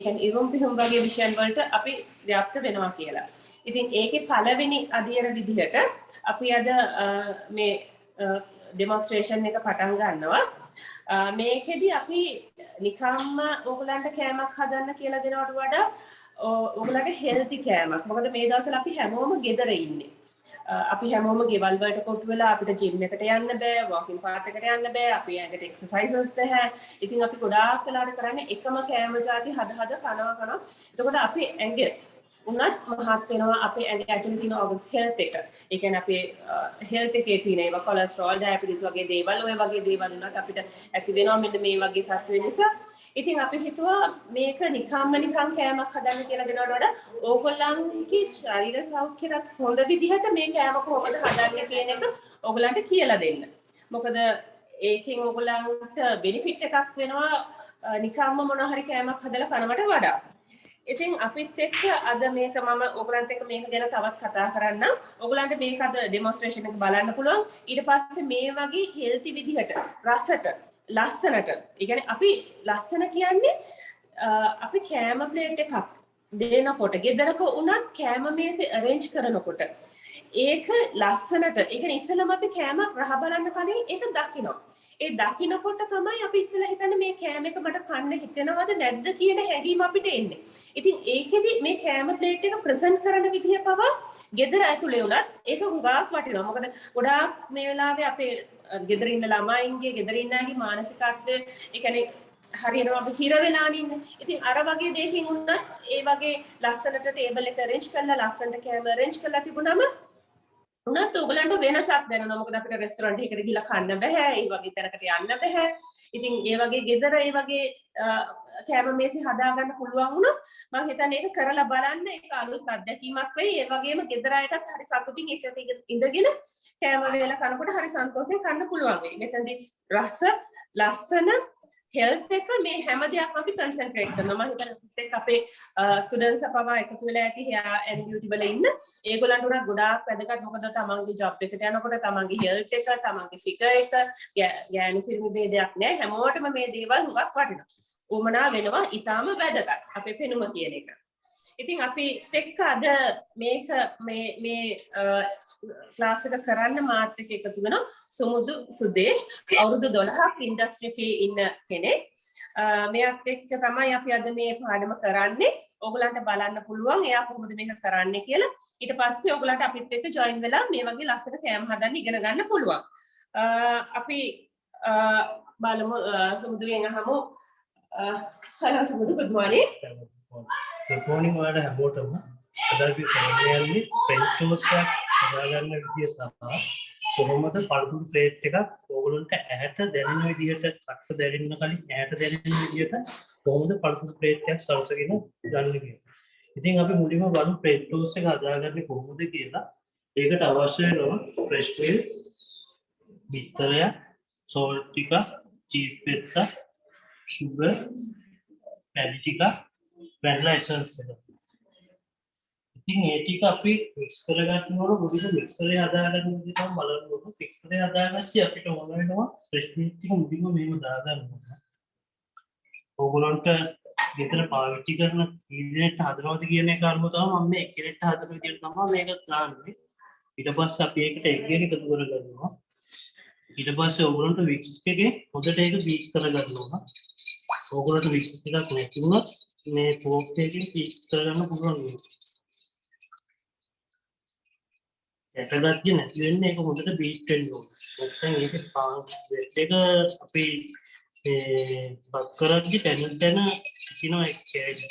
කියන්නේ ඉරුම් පිහුම් වගේ විෂයන් වලට අපි ව්‍යාප්ත වෙනවා කියලා. ඉතින් ඒකේ පළවෙනි අධ්‍යයන විදිහට අපි අද මේ ඩෙමොන්ස්ට්‍රේෂන් එක පටන් ගන්නවා. මේකෙදි අපි නිකම්ම ඕගලන්ට කෑමක් හදන්න කියලා දෙනවට වඩා ඕගලන්ට හෙල්ති කෑමක්. මොකද මේ දවස්වල අපි හැමෝම ගෙදර ඉන්නේ. අපි හැමෝම ගෙවල් වලට කොටු වෙලා අපිට ජිම් එකට යන්න බෑ, වොකින් පාත් එකට යන්න බෑ, අපි ඇඟට එක්සර්සයිසස් නැහැ. ඉතින් අපි ගොඩාක් වෙලාවට කරන්නේ එකම කෑම જાති හද කනවා. එතකොට අපි ඇඟ උනත් මහත් වෙනවා, අපේ ඇඟ ඇතුලේ තියෙන organs health එක. ඒ කියන්නේ අපේ health එකේ තියෙන ඒවා කොලෙස්ටරෝල්, ඩයබටිස් වගේ දේවල්, ඔය වගේ දේවල් උනත් අපිට ඇති වෙනවා මෙන්න මේ වගේ තත්ත්වෙ නිසා. ඉතින් අපි හිතුවා මේක නිකන් කෑමක් හදන්න කියලා දෙනවට වඩා ඕගොල්ලන්ගේ ශරීර සෞඛ්‍යයට හොඳ විදිහට මේ කෑම කොහොමද හදන්නේ කියන එක ඕගොල්ලන්ට කියලා දෙන්න. මොකද ඒකෙන් ඕගොල්ලන්ට බෙනිෆිට් එකක් වෙනවා නිකම්ම මොන හරි කෑමක් හදලා කනවට වඩා. ඉතින් අපිත් එක්ක අද මේක මම ඕගොල්ලන්ට එක්ක මේක ගැන තවත් කතා කරන්නම්. ඕගොල්ලන්ට මේක අද ඩෙමොන්ස්ට්‍රේෂන් එක බලන්න පුළුවන්. ඊට පස්සේ මේ වගේ හෙල්ති විදිහට රසට ලස්සනට. ඒ කියන්නේ අපි ලස්සන කියන්නේ අපි කෑම ප්ලේට් එකක් දෙනකොට ගෙදරක උනත් කෑම මේසේ අරේන්ජ් කරනකොට ඒක ලස්සනට ඒ කියන්නේ ඉස්සෙල්ලාම අපි කෑම රහ බලන්න කලින් ඒක දකිනවා. ඒ දකින්නකොට තමයි අපි ඉස්සෙල්ලා හිතන්නේ මේ කෑම එක මට කන්න හිතෙනවද නැද්ද කියන හැඟීම අපිට එන්නේ. ඉතින් ඒකෙදි මේ කෑම ප්ලේට් එක ප්‍රසන්ට් කරන විදිය පවා ගෙදර ඇතුලේ උනත් ඒක හුඟක් වටිනවා. මොකද ගොඩාක් මේ වෙලාවේ අපේ ගෙදර ඉන්න ළමයින්ගේ ගෙදර ඉන්න අයගේ මානසිකත්වය ඒ කියන්නේ හරියටම අපි හිර වෙලා ඉන්නේ. ඉතින් අර වගේ දෙයකින් උනත් ඒ වගේ ලස්සනට ටේබල් එක අරේන්ජ් කරලා ලස්සනට කෑම අරේන්ජ් කරලා තිබුණම උනත් ඔයගලන්ට වෙනසක් දැනෙනවා. මොකද අපිට රෙස්ටොරන්ට් එකකට ගිහලා කන්න බෑ. ඒ වගේ තැනකට යන්න බෑ. ඉතින් ඒ වගේ ගෙදර ඒ වගේ කෑම මේසෙ හදාගන්න පුළුවන් වුණොත් මම හිතන්නේ ඒක කරලා බලන්න ඒක අලුත් අත්දැකීමක් වෙයි. ඒ වගේම ගෙදර අයටත් හරි සතුටින් එකට ඉඳගෙන කෑම වේල කනකොට හරි සන්තෝෂයෙන් කන්න පුළුවන් වෙයි. මෙතනදී රස ලස්සන හෙල්ත් එක මේ හැම දෙයක්ම අපි කන්සන්ට්‍රේට් කරනවා. මම හිතන්නේ අපේ ස්ටුඩන්ට්ස් අපව එකතු වෙලා ඇති hair and beauty වල ඉන්න ඒගොල්ලන්ට උනත් ගොඩාක් වැදගත්. මොකද තමන්ගේ ජොබ් එකට යනකොට තමන්ගේ හෙල්ත් එක, තමන්ගේ ෆිගර් එක, ගෑනු පිරිමි ભેදයක් නැහැ. හැමෝටම මේ දේවල් හුඟක් වටිනවා. උමනා වෙනවා. ඊටාම වැදගත් අපේ පෙනුම කියන එක. ඉතින් අපි එක්ක අද මේක මේ ක්ලාස් එක කරන්න මාත් එක්ක එකතු වෙනවා සුමුදු සුදේශ් අවුරුදු 12ක් ඉන්ඩස්ට්‍රි එකේ ඉන්න කෙනෙක්. මෙයාත් එක්ක තමයි අපි අද මේ පාඩම කරන්නේ. ඕගලන්ට බලන්න පුළුවන් එයා කොහොමද මේක කරන්නේ කියලා. ඊට පස්සේ ඕගලන්ට අපිත් එක්ක ජොයින් වෙලා මේ වගේ ලස්සන කෑම හදන්න ඉගෙන ගන්න පුළුවන්. අපි බලමු සුමුදුගෙන් අහමු. hello සුමුදු good morning. Good morning ඔයාලට හැමෝටම. අද අපි කරන්නේ ෆ්‍රෙන්ච් ටෝස්ට් එකක් හදාගන්න විදිය සහ කොහොමද පළතුරු ප්ලේට් එකක් ඕගොල්ලන්ට ඇහැට දැනෙන විදියට කට දැනෙන්න කලින් ඇහැට දැනෙන විදියට කොහොමද පළතුරු ප්ලේට් එකක් සලසගෙන ගන්න කියලා. ඉතින් අපි මුලින්ම බලමු ෆ්‍රෙන්ච් ටෝස්ට් එක හදාගන්නේ කොහොමද කියලා. ඒකට අවශ්‍ය වෙනවා ෆ්‍රෙෂ් ක්‍රීම්, බිත්තරය, සෝල්ට් ටික, චීස් පෙත්ත, sugar, පැණි ටික, vanilla essence එක. ඉතින් ඒ ටික අපි මික්ස් කරගන්නකොට මුලින්ම මික්සරේ හදාගන්න විදිහ තමයි බලන්න ඕනේ. මික්සරේ හදාගත්තී අපිට ඕන වෙනවා ෆ්‍රෙෂ් මීට් ටික මුලින්ම මෙහෙම දාගන්න ඕනේ. ඕගොල්ලන්ට ගෙදර පාවිච්චි කරන කීදෙනෙක්ට හදනවද කියන එක අනුව තමයි මම මේ එක්කෙනෙක්ට හදන විදිහට තමයි මේක දාන්නේ. ඊට පස්සේ අපි ඒකට එග් එක එකතු කරගන්නවා. ඊට පස්සේ ඕගොල්ලන්ට වික්ස් එකේ හොඳට ඒක බීට් කරගන්න ඕන. ඕගොල්ලන්ට වික්ස් එකක් නැති වුණොත් මේ පෝක් එකකින් බීට් කරගන්න පුළුවන් වෙනවා. ඇටගත්ති නැති වෙන්නේ ඒක හොඳට බීට් වෙන්න ඕනේ. නැත්නම් ඒකේ පාන් වෙට් එක අපි බක් කරද්දි තැන කියනවා ඒක කැරි.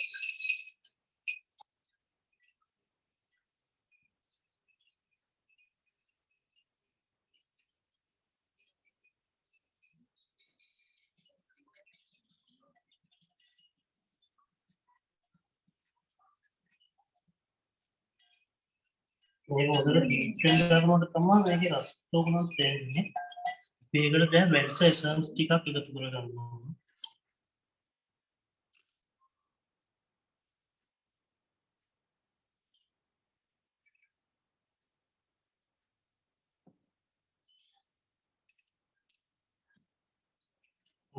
මේක හොඳට බීට් වෙන්න ගන්නකොට තමයි මේකේ රස උනත් දැනෙන්නේ. මේකට දැන් වැනිලා එසන්ස් ටිකක් එකතු කරගන්න ඕනේ.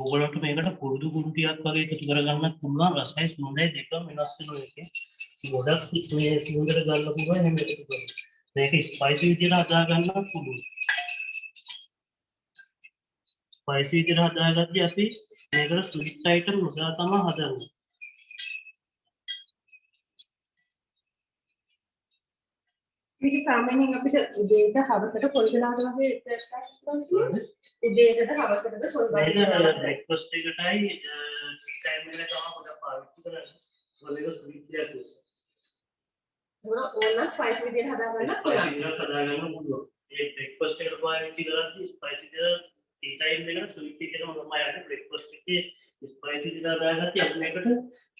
ඔයගොල්ලන්ට මේකට කුරුදු කුරු ටිකක් වගේ එකතු කරගන්න පුළුවන් රසයි සුවඳයි දෙකම වෙනස් වෙනවා එකේ. ගොඩක් මේ සුවඳට ගන්න පුළුවන් එහෙම එකතු කරලා. මේක ස්පයිසි විදියට හදා ගන්න පුළුවන්. ස්පයිසි විදියට හදාගත්තී අපි මේකට ස්වීට් අයිටම් උදා තමයි හදන්නේ. මේක සාමාන්‍යයෙන් අපිට උදේට හවසට කොයි වෙලාවද වගේ බ්‍රේක්ෆාස්ට් කරන්නේ? උදේටද හවසටද කොයි වෙලාවද? බ්‍රේක්ෆාස්ට් එකටයි ටී ටයිම් එකේ තමයි පොඩක් පාවිච්චි කරන්නේ. මොකද ඒක ස්වීට් එකක් නිසා. ඕන ස්පයිසි විදියට හදාගන්න ස්පයිසි විදියට හදාගන්න පුළුවන්. ඒ බ්‍රේක්ෆාස්ට් එකට පාවිච්චි කරද්දී ස්පයිසි විදියට ටී ටයිම් එකට ස්වීට් එකේම තමයි යන්නේ. බ්‍රේක්ෆාස්ට් එකේ ස්පයිසි විදියට හදාගත්තී අපි මේකට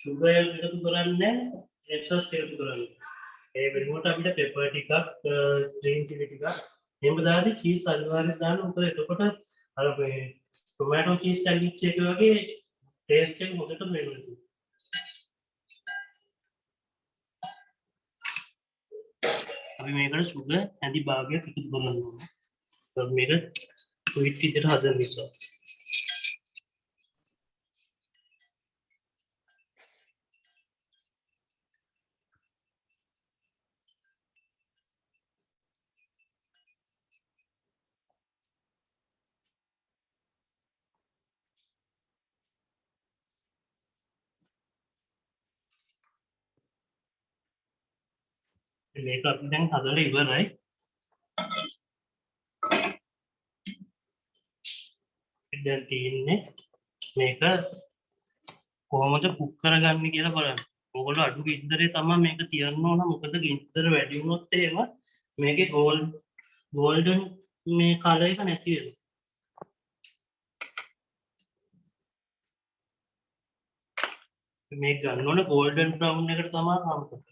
සුගර් එකතු කරන්නේ එක්සස් එකතු කරන්නේ. ඒ වෙනුවට අපිට පෙපර් ටිකක් ග්‍රීන් චිලි ටිකක් එහෙම දාලා චීස් අනිවාර්යයෙන් දාන්න. මොකද එතකොට අර මේ ටොමැටෝ චීස් සැන්ඩ්විච් එක වගේ ටේස්ට් එක හොඳට මෙහෙම. අපි මේකට සුගර් ඇඳි භාගයක් එකතු කරන්න ඕනේ. අපි මේක ස්වීට් විදියට හදන නිසා. මේක අපි දැන් හදලා ඉවරයි. දැන් තියෙන්නේ මේක කොහොමද කුක් කරගන්නේ කියලා බලන්න. ඕගොල්ලෝ අඩු ගින්දරේ තමයි මේක තියන්න ඕන. මොකද ගින්දර වැඩි වුණොත් එහෙම මේකේ ගෝල්ඩන් මේ කලර් එක නැති වෙනවා. මේක ගන්න ඕන ගෝල්ඩන් බ්‍රවුන් එකට තමයි හම් කරන්නේ.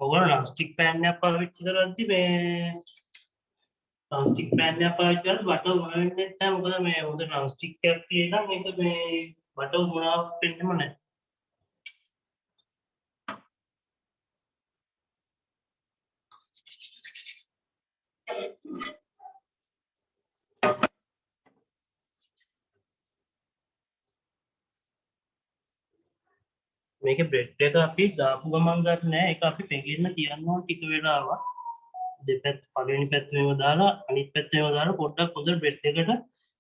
ඔයගොල්ලෝ non-stick pan එකක් පාවිච්චි කරද්දි මේ non-stick pan එකක් පාවිච්චි කරද්දි බටර් උනන්නේ නැහැ. මොකද මේ හොඳ non-stick එකක් තියෙනවා. මේක මේ බටර් උනාවක් වෙන්නෙම නැහැ. මේකේ බ්‍රෙඩ් එක අපි දාපු ගමන් ගන්න නෑ. ඒක අපි පෙඟෙන්න තියන්න ඕන ටික වෙලාවක්. දෙපැත්ත පළවෙනි පැත්ත මේව දාලා අනිත් පැත්ත මේව දාලා පොඩ්ඩක් හොඳ බ්‍රෙඩ් එකට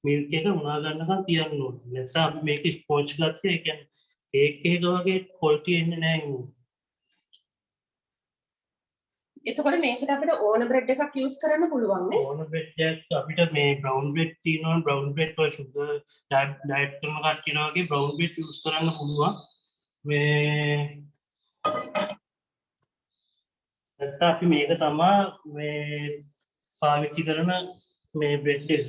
මිල්ක් එක උනා ගන්නකම් තියන්න ඕන. නැත්නම් අපි මේක ස්පොන්ජ් ගත්තේ ඒ කියන්නේ කේක් එක වගේ ක්වොලිටි එන්නේ නෑ ඒක. එතකොට මේකට අපිට ඕන බ්‍රෙඩ් එකක් යූස් කරන්න පුළුවන් නේ? ඕන බ්‍රෙඩ් එකක් අපිට මේ බ්‍රවුන් බ්‍රෙඩ් තියෙනවා. බ්‍රවුන් බ්‍රෙඩ් වල සුගර් ඩයට් කරන කට්ටිය වගේ බ්‍රවුන් බ්‍රෙඩ් යූස් කරන්න පුළුවන්. මේ නැත්නම් අපි මේක තමයි මේ පාවිච්චි කරන මේ බ්‍රෙඩ් එක.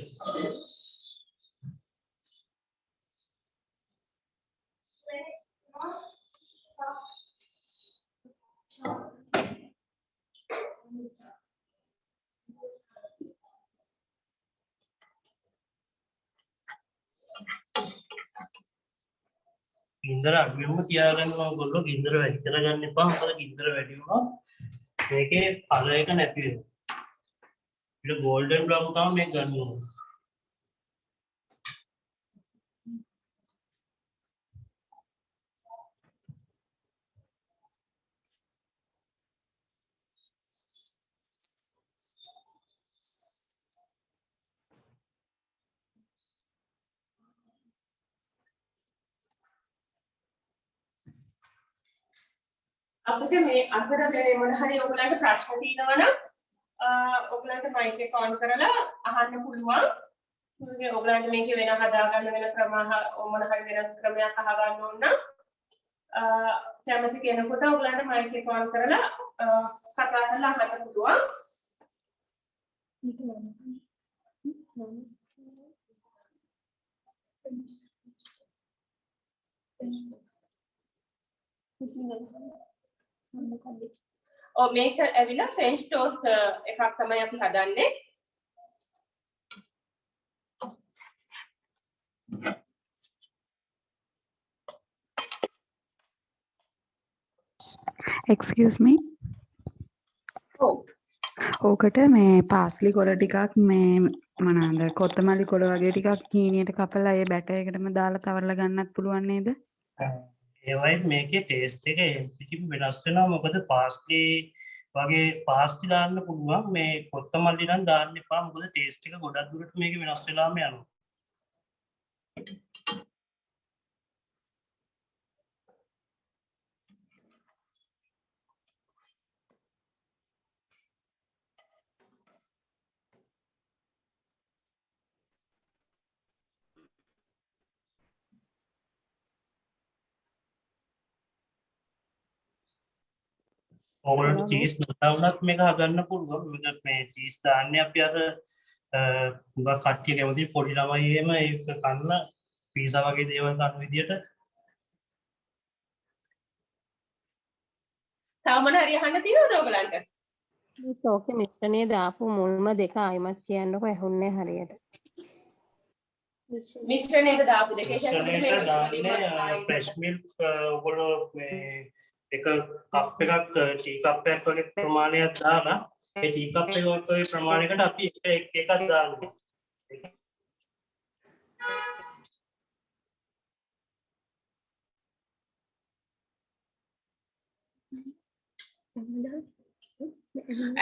ගින්දර අඩුවෙන්ම තියාගන්න ඕගොල්ලෝ. ගින්දර වැඩි කරගන්න එපා. මොකද ගින්දර වැඩි වුණොත් මේකේ කලර් එක නැති වෙනවා. ඊට ගෝල්ඩන් බ්‍රවුන් තමයි මේක ගන්න ඕනේ. අපිට මේ අතර මේ මොන හරි ඔයගලන්ට ප්‍රශ්න තියෙනවා නම් ඔයගලන්ට මයික් එක ඔන් කරලා අහන්න පුළුවන්. ඔයගලන්ට මේකේ වෙන හදාගන්න වෙන ක්‍රම මොන හරි වෙනස් ක්‍රමයක් අහගන්න ඕන නම් කැමති කෙනෙකුට ඔයගලන්ට මයික් එක ඔන් කරලා කතා කරලා අහන්න පුළුවන්. මේක ඇවිල්ලා ෆ්‍රෙන්ච් ටෝස්ට් එකක් තමයි අපි හදන්නේ. excuse me. ඔව්. ඕකට මේ පාස්ලි කොළ ටිකක් මේ මොනවාද කොත්තමල්ලි කොළ වගේ ටිකක් හීනියට කපලා ඒ බැටර් එකටම දාලා තවරලා ගන්නත් පුළුවන් නේද? ඒවයි මේකේ ටේස්ට් එක පිටින් වෙනස් වෙනවා. මොකද පාස්ලි වගේ පාස්ලි දාන්න පුළුවන්. මේ කොත්තමල්ලි නම් දාන්න එපා. මොකද ටේස්ට් එක ගොඩක් දුරට මේක වෙනස් වෙලාම යනවා. ඔයගොල්ලෝ චීස් නැතුණත් මේක හදන්න පුළුවන්. මොකද මේ චීස් දාන්නේ අපි අර උගා කට්ටිය කැමති පොඩි ළමයි එහෙම ඒක කන්න පීසා වගේ දේවල් කන විදියට. තව මොන හරි අහන්න තියෙනවද ඔයගලන්ට? ඕකේ මිශ්‍රණයේ දාපු මුල්ම දෙක ආයිමත් කියන්නකො ඇහුන්නේ හරියට. මිශ්‍රණයට දාපු දෙක මිශ්‍රණයට දාන්නේ ෆ්‍රෙෂ් මිල්ක් ඔයගොල්ලෝ මේ එක කප් එකක් ටී කප් එකක් වගේ ප්‍රමාණයක් දාලා ඒ ටී කප් එක වගේ ප්‍රමාණයකට අපි එකක් දානවා.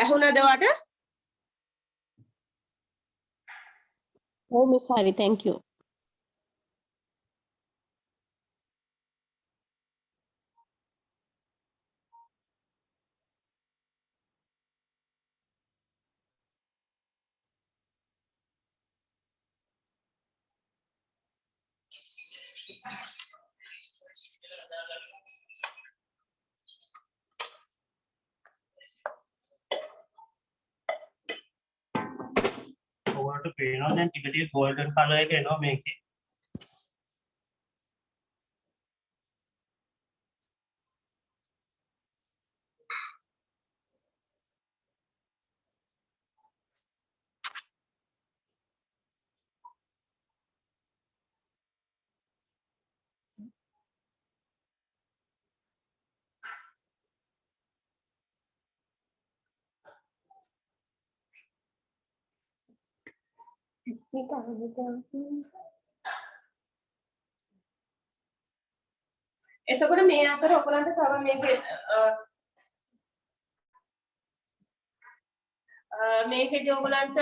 ඇහුණද ඔයාට? ඔව් මිස් හරි thank you. ඔයාලට පේනවා දැන් ටික ටික golden color එක එනවා මේකේ. එතකොට මේ අතර ඔයගලන්ට තව මේකේදී ඔයගලන්ට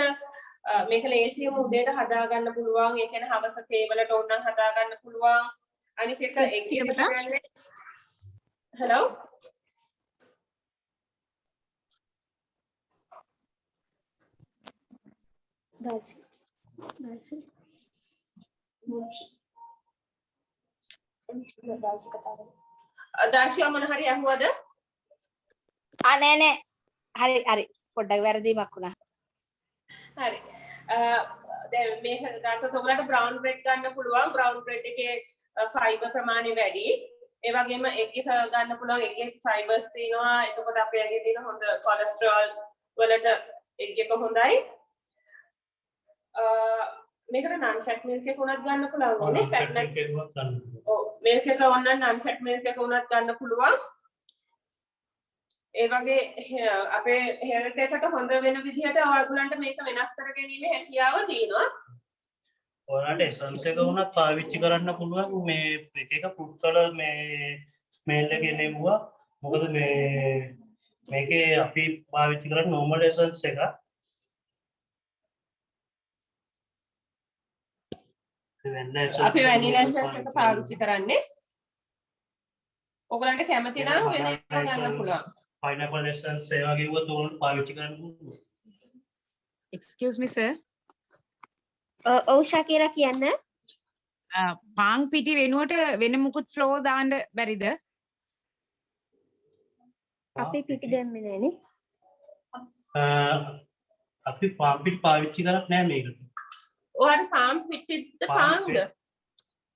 මේක ලේසියම උදේට හදා ගන්න පුළුවන්. ඒ කියන්නේ හවස කේවලට ඕනනම් හදා ගන්න පුළුවන්. අනිත් එක එක් එක කරන්නේ hello දර්ශි මොන හරි අහුවද? නෑ නෑ හරි හරි පොඩ්ඩක් වැරදීමක් වුණා. හරි. දැන් මේක ගත්තොත් ඔයගලන්ට බ්‍රවුන් බ්‍රෙඩ් ගන්න පුළුවන්. බ්‍රවුන් බ්‍රෙඩ් එකේ ෆයිබර් ප්‍රමාණය වැඩි. ඒ වගේම එග් එක ගන්න පුළුවන්. එග් එකේ ෆයිබර්ස් තියෙනවා. එතකොට අපේ ඇඟේ තියෙන හොඳ කොලෙස්ටරෝල් වලට එග් එක හොඳයි. මේකට නන් ෆැට් මිල්ක් එක උනත් ගන්න පුළුවන් නේ. ෆැට් මිල්ක් එක උනත් ගන්න. ඔව් මිල්ක් එක ඕන නම් නන් ෆැට් මිල්ක් එක උනත් ගන්න පුළුවන්. ඒ වගේ අපේ හෙල්ත් එකට හොඳ වෙන විදිහට ඔයගලන්ට මේක වෙනස් කර ගැනීම හැකියාව තියෙනවා. ඔයාලට එසන්ස් එක උනත් පාවිච්චි කරන්න පුළුවන්. මේ එක එක ෆුඩ් කලර් මේ ස්මෙල් එක එනවා. මොකද මේකේ අපි පාවිච්චි කරන්නේ normal essence එක. අපි වැනිලා එසන්ස් එක පාවිච්චි කරන්නේ. ඔයගලන්ට කැමති නම් වෙන එකක් ගන්න පුළුවන්. pineapple essence ඒ වගේ වුණත් ඕන පාවිච්චි කරන්න පුළුවන්. Excuse me sir. ඔව් ශකීරා කියන්න. පාන් පිටි වෙනුවට වෙන මුකුත් ෆ්ලෝ දාන්න බැරිද? අපි පිටි දැම්මේ නෑනේ. අපි පාන් පිටි පාවිච්චි කරත් නෑ මේකට. ඔයාලට පාන් පිටිද පාන්ද?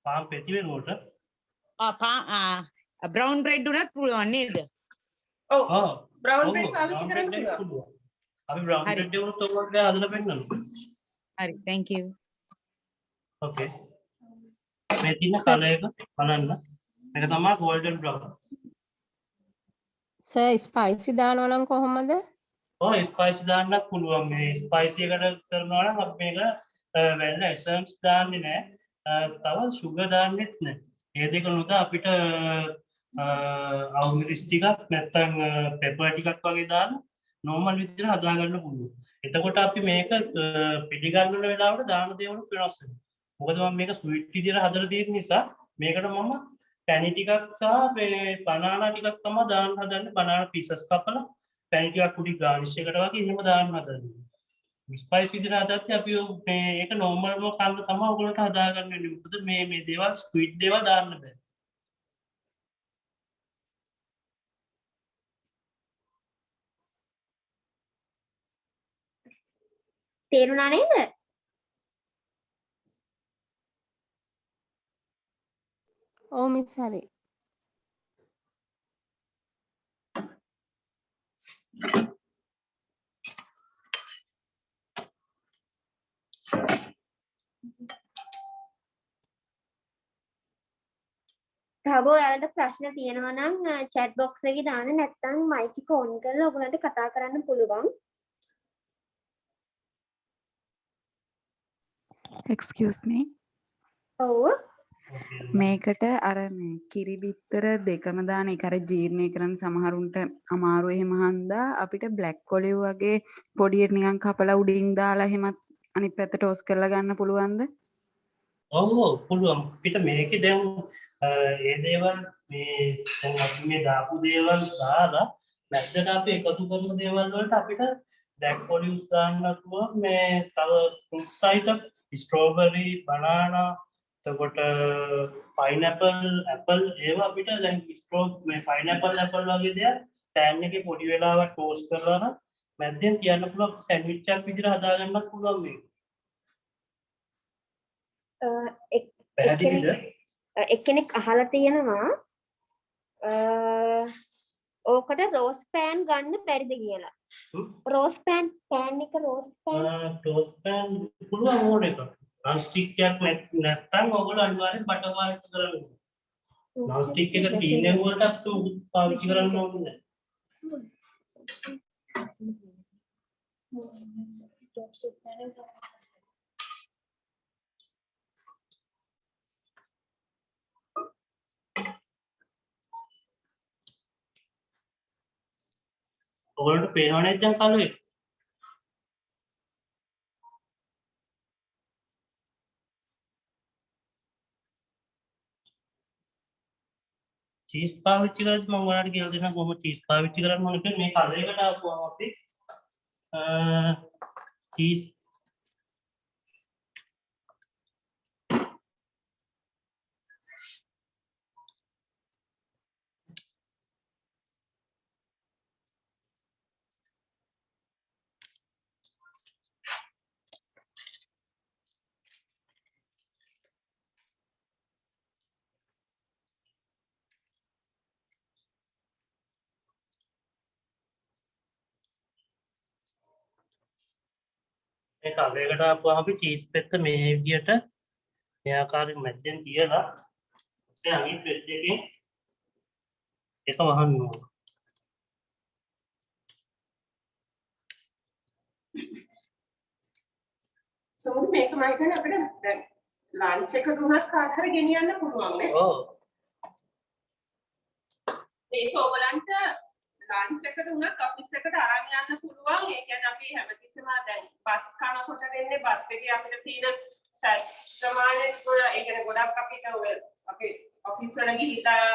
පාන් පිටි වෙනුවට බ්‍රවුන් බ්‍රෙඩ් උනත් පුළුවන් නේද? ඔව් බ්‍රවුන් බ්‍රෙඩ් පාවිච්චි කරන්න පුළුවන්. අපි බ්‍රවුන් බ්‍රෙඩ් එක උනත් ඔයාලට හදලා පෙන්නනවා. හරි thank you. Okay. මේ තියෙන කලර් එක බලන්න. මේක තමයි golden brown. සර් ස්පයිසි දානවා නම් කොහොමද? ඔය ස්පයිසි දාන්නත් පුළුවන්. මේ ස්පයිසි එකට කරනවා නම් අපි මේක වැනිලා එසන්ස් දාන්නේ නැහැ. තව සුගර් දාන්නෙත් නැහැ. ඒ දෙක නොද අපිට අවුමිරිස් ටිකක් නැත්නම් පෙපර් ටිකක් වගේ දාලා නෝමල් විදිහට හදා ගන්න පුළුවන්. එතකොට අපි මේක පිළිගන්න වෙලාවට දාන දේවලුත් වෙනස් වෙනවා. මොකද මම මේක ස්වීට් විදිහට හදලා තියෙන නිසා මේකට මම පැණි ටිකක් සහ මේ බනානා ටිකක් තමයි දාන්න හදන්නේ. බනානා පීසස් කපලා පැණි ටිකක් උඩි ගානිෂ් එකට වගේ එහෙම දාන්න හදන්නේ. ස්පයිස් විදිහට හදද්දී අපි මේ ඒක නෝමල්ම කන්න තමයි ඔයගොල්ලන්ට හදා ගන්න වෙන්නේ. මොකද මේ දේවල් ස්වීට් දේවල් දාන්න බෑ. තේරුණා නේද? ඔව් මිස් හරි. තව ඔයාලට ප්‍රශ්න තියෙනවා නම් chat box එකේ දාන්න, නැත්නම් mic එක on කරලා ඔයගලන්ට කතා කරන්න පුළුවන්. excuse me. ඔව්. මේකට අර මේ කිරි බිත්තර දෙකම දාන එක අර ජීර්ණය කරන්න සමහරුන්ට අමාරු එහෙම හන්දා අපිට බ්ලැක් ඔලිව් වගේ පොඩියට නිකන් කපලා උඩින් දාලා එහෙමත් අනිත් පැත්ත ටෝස් කරලා ගන්න පුළුවන්ද? ඔව් පුළුවන්. අපිට මේකේ දැන් ඒ දේවල් මේ දැන් අපි මේ දාපු දේවල් දාලා මැද්දට අපි එකතු කරන දේවල් වලට අපිට බ්ලැක් ඔලිව්ස් දාන්නත් පුළුවන්. මේ තව ෆෘට්ස් අයිටම් ස්ට්‍රෝබෙරි, බනානා, එතකොට පයිනැපල්, ඇපල් ඒවා අපිට දැන් මේ පයිනැපල් ඇපල් වගේ දේවල් පෑන් එකේ පොඩි වෙලාවක් ටෝස්ට් කරලා නම් මැද්දෙන් තියන්න පුළුවන් සෑන්ඩ්විච් එකක් විදිහට හදා ගන්නත් පුළුවන් මේක. පැහැදිලිද? එක්කෙනෙක් අහලා තියෙනවා ඕකට රෝස් පෑන් ගන්න බැරිද කියලා. රෝස් පෑන් එක රෝස් පෑන් ටෝස් පෑන් පුළුවන් ඕන එක. non stick එකක් නැත්නම් ඔයගොල්ලෝ අනිවාර්යෙන් බටර් පාවිච්චි කරන්න ඕනේ. non stick එක තීන වලටත් පාවිච්චි කරන්න ඕනේ නැහැ. ඔයගොල්ලන්ට පේනව නේද දැන් කලුවේ? චීස් පාවිච්චි කරද්දි මම ඔයාලට කියලා දෙන්නම් කොහොමද චීස් පාවිච්චි කරන්න ඕනේ කියලා. මේ කලරේකට ආපුවම අපි චීස් මේ කලරේකට ආපුවම අපි චීස් පෙත්ත මේ විදියට මේ ආකාරයෙන් මැද්දෙන් තියලා ඒ අනිත් පෙත්ත එකෙන් එක වහන්න ඕන. සමහර මේක මම හිතන්නේ අපිට දැන් ලන්ච් එක දුන්නත් කාට හරි ගෙනියන්න පුළුවන් නේ. ඔව්. ඒක ඔයගලන්ට ලන්ච් එක දුන්නත් ඔෆිස් එකට අරන් යන්න පුළුවන්. ඒ කියන්නේ අපි හැමතිස්සෙම දැන් බත් කනකොට වෙන්නේ බත් එකේ අපිට තියෙන සමානේ ඒ කියන්නේ ගොඩක් අපිට අපේ ඔෆිස් වල ගිහිල්ලා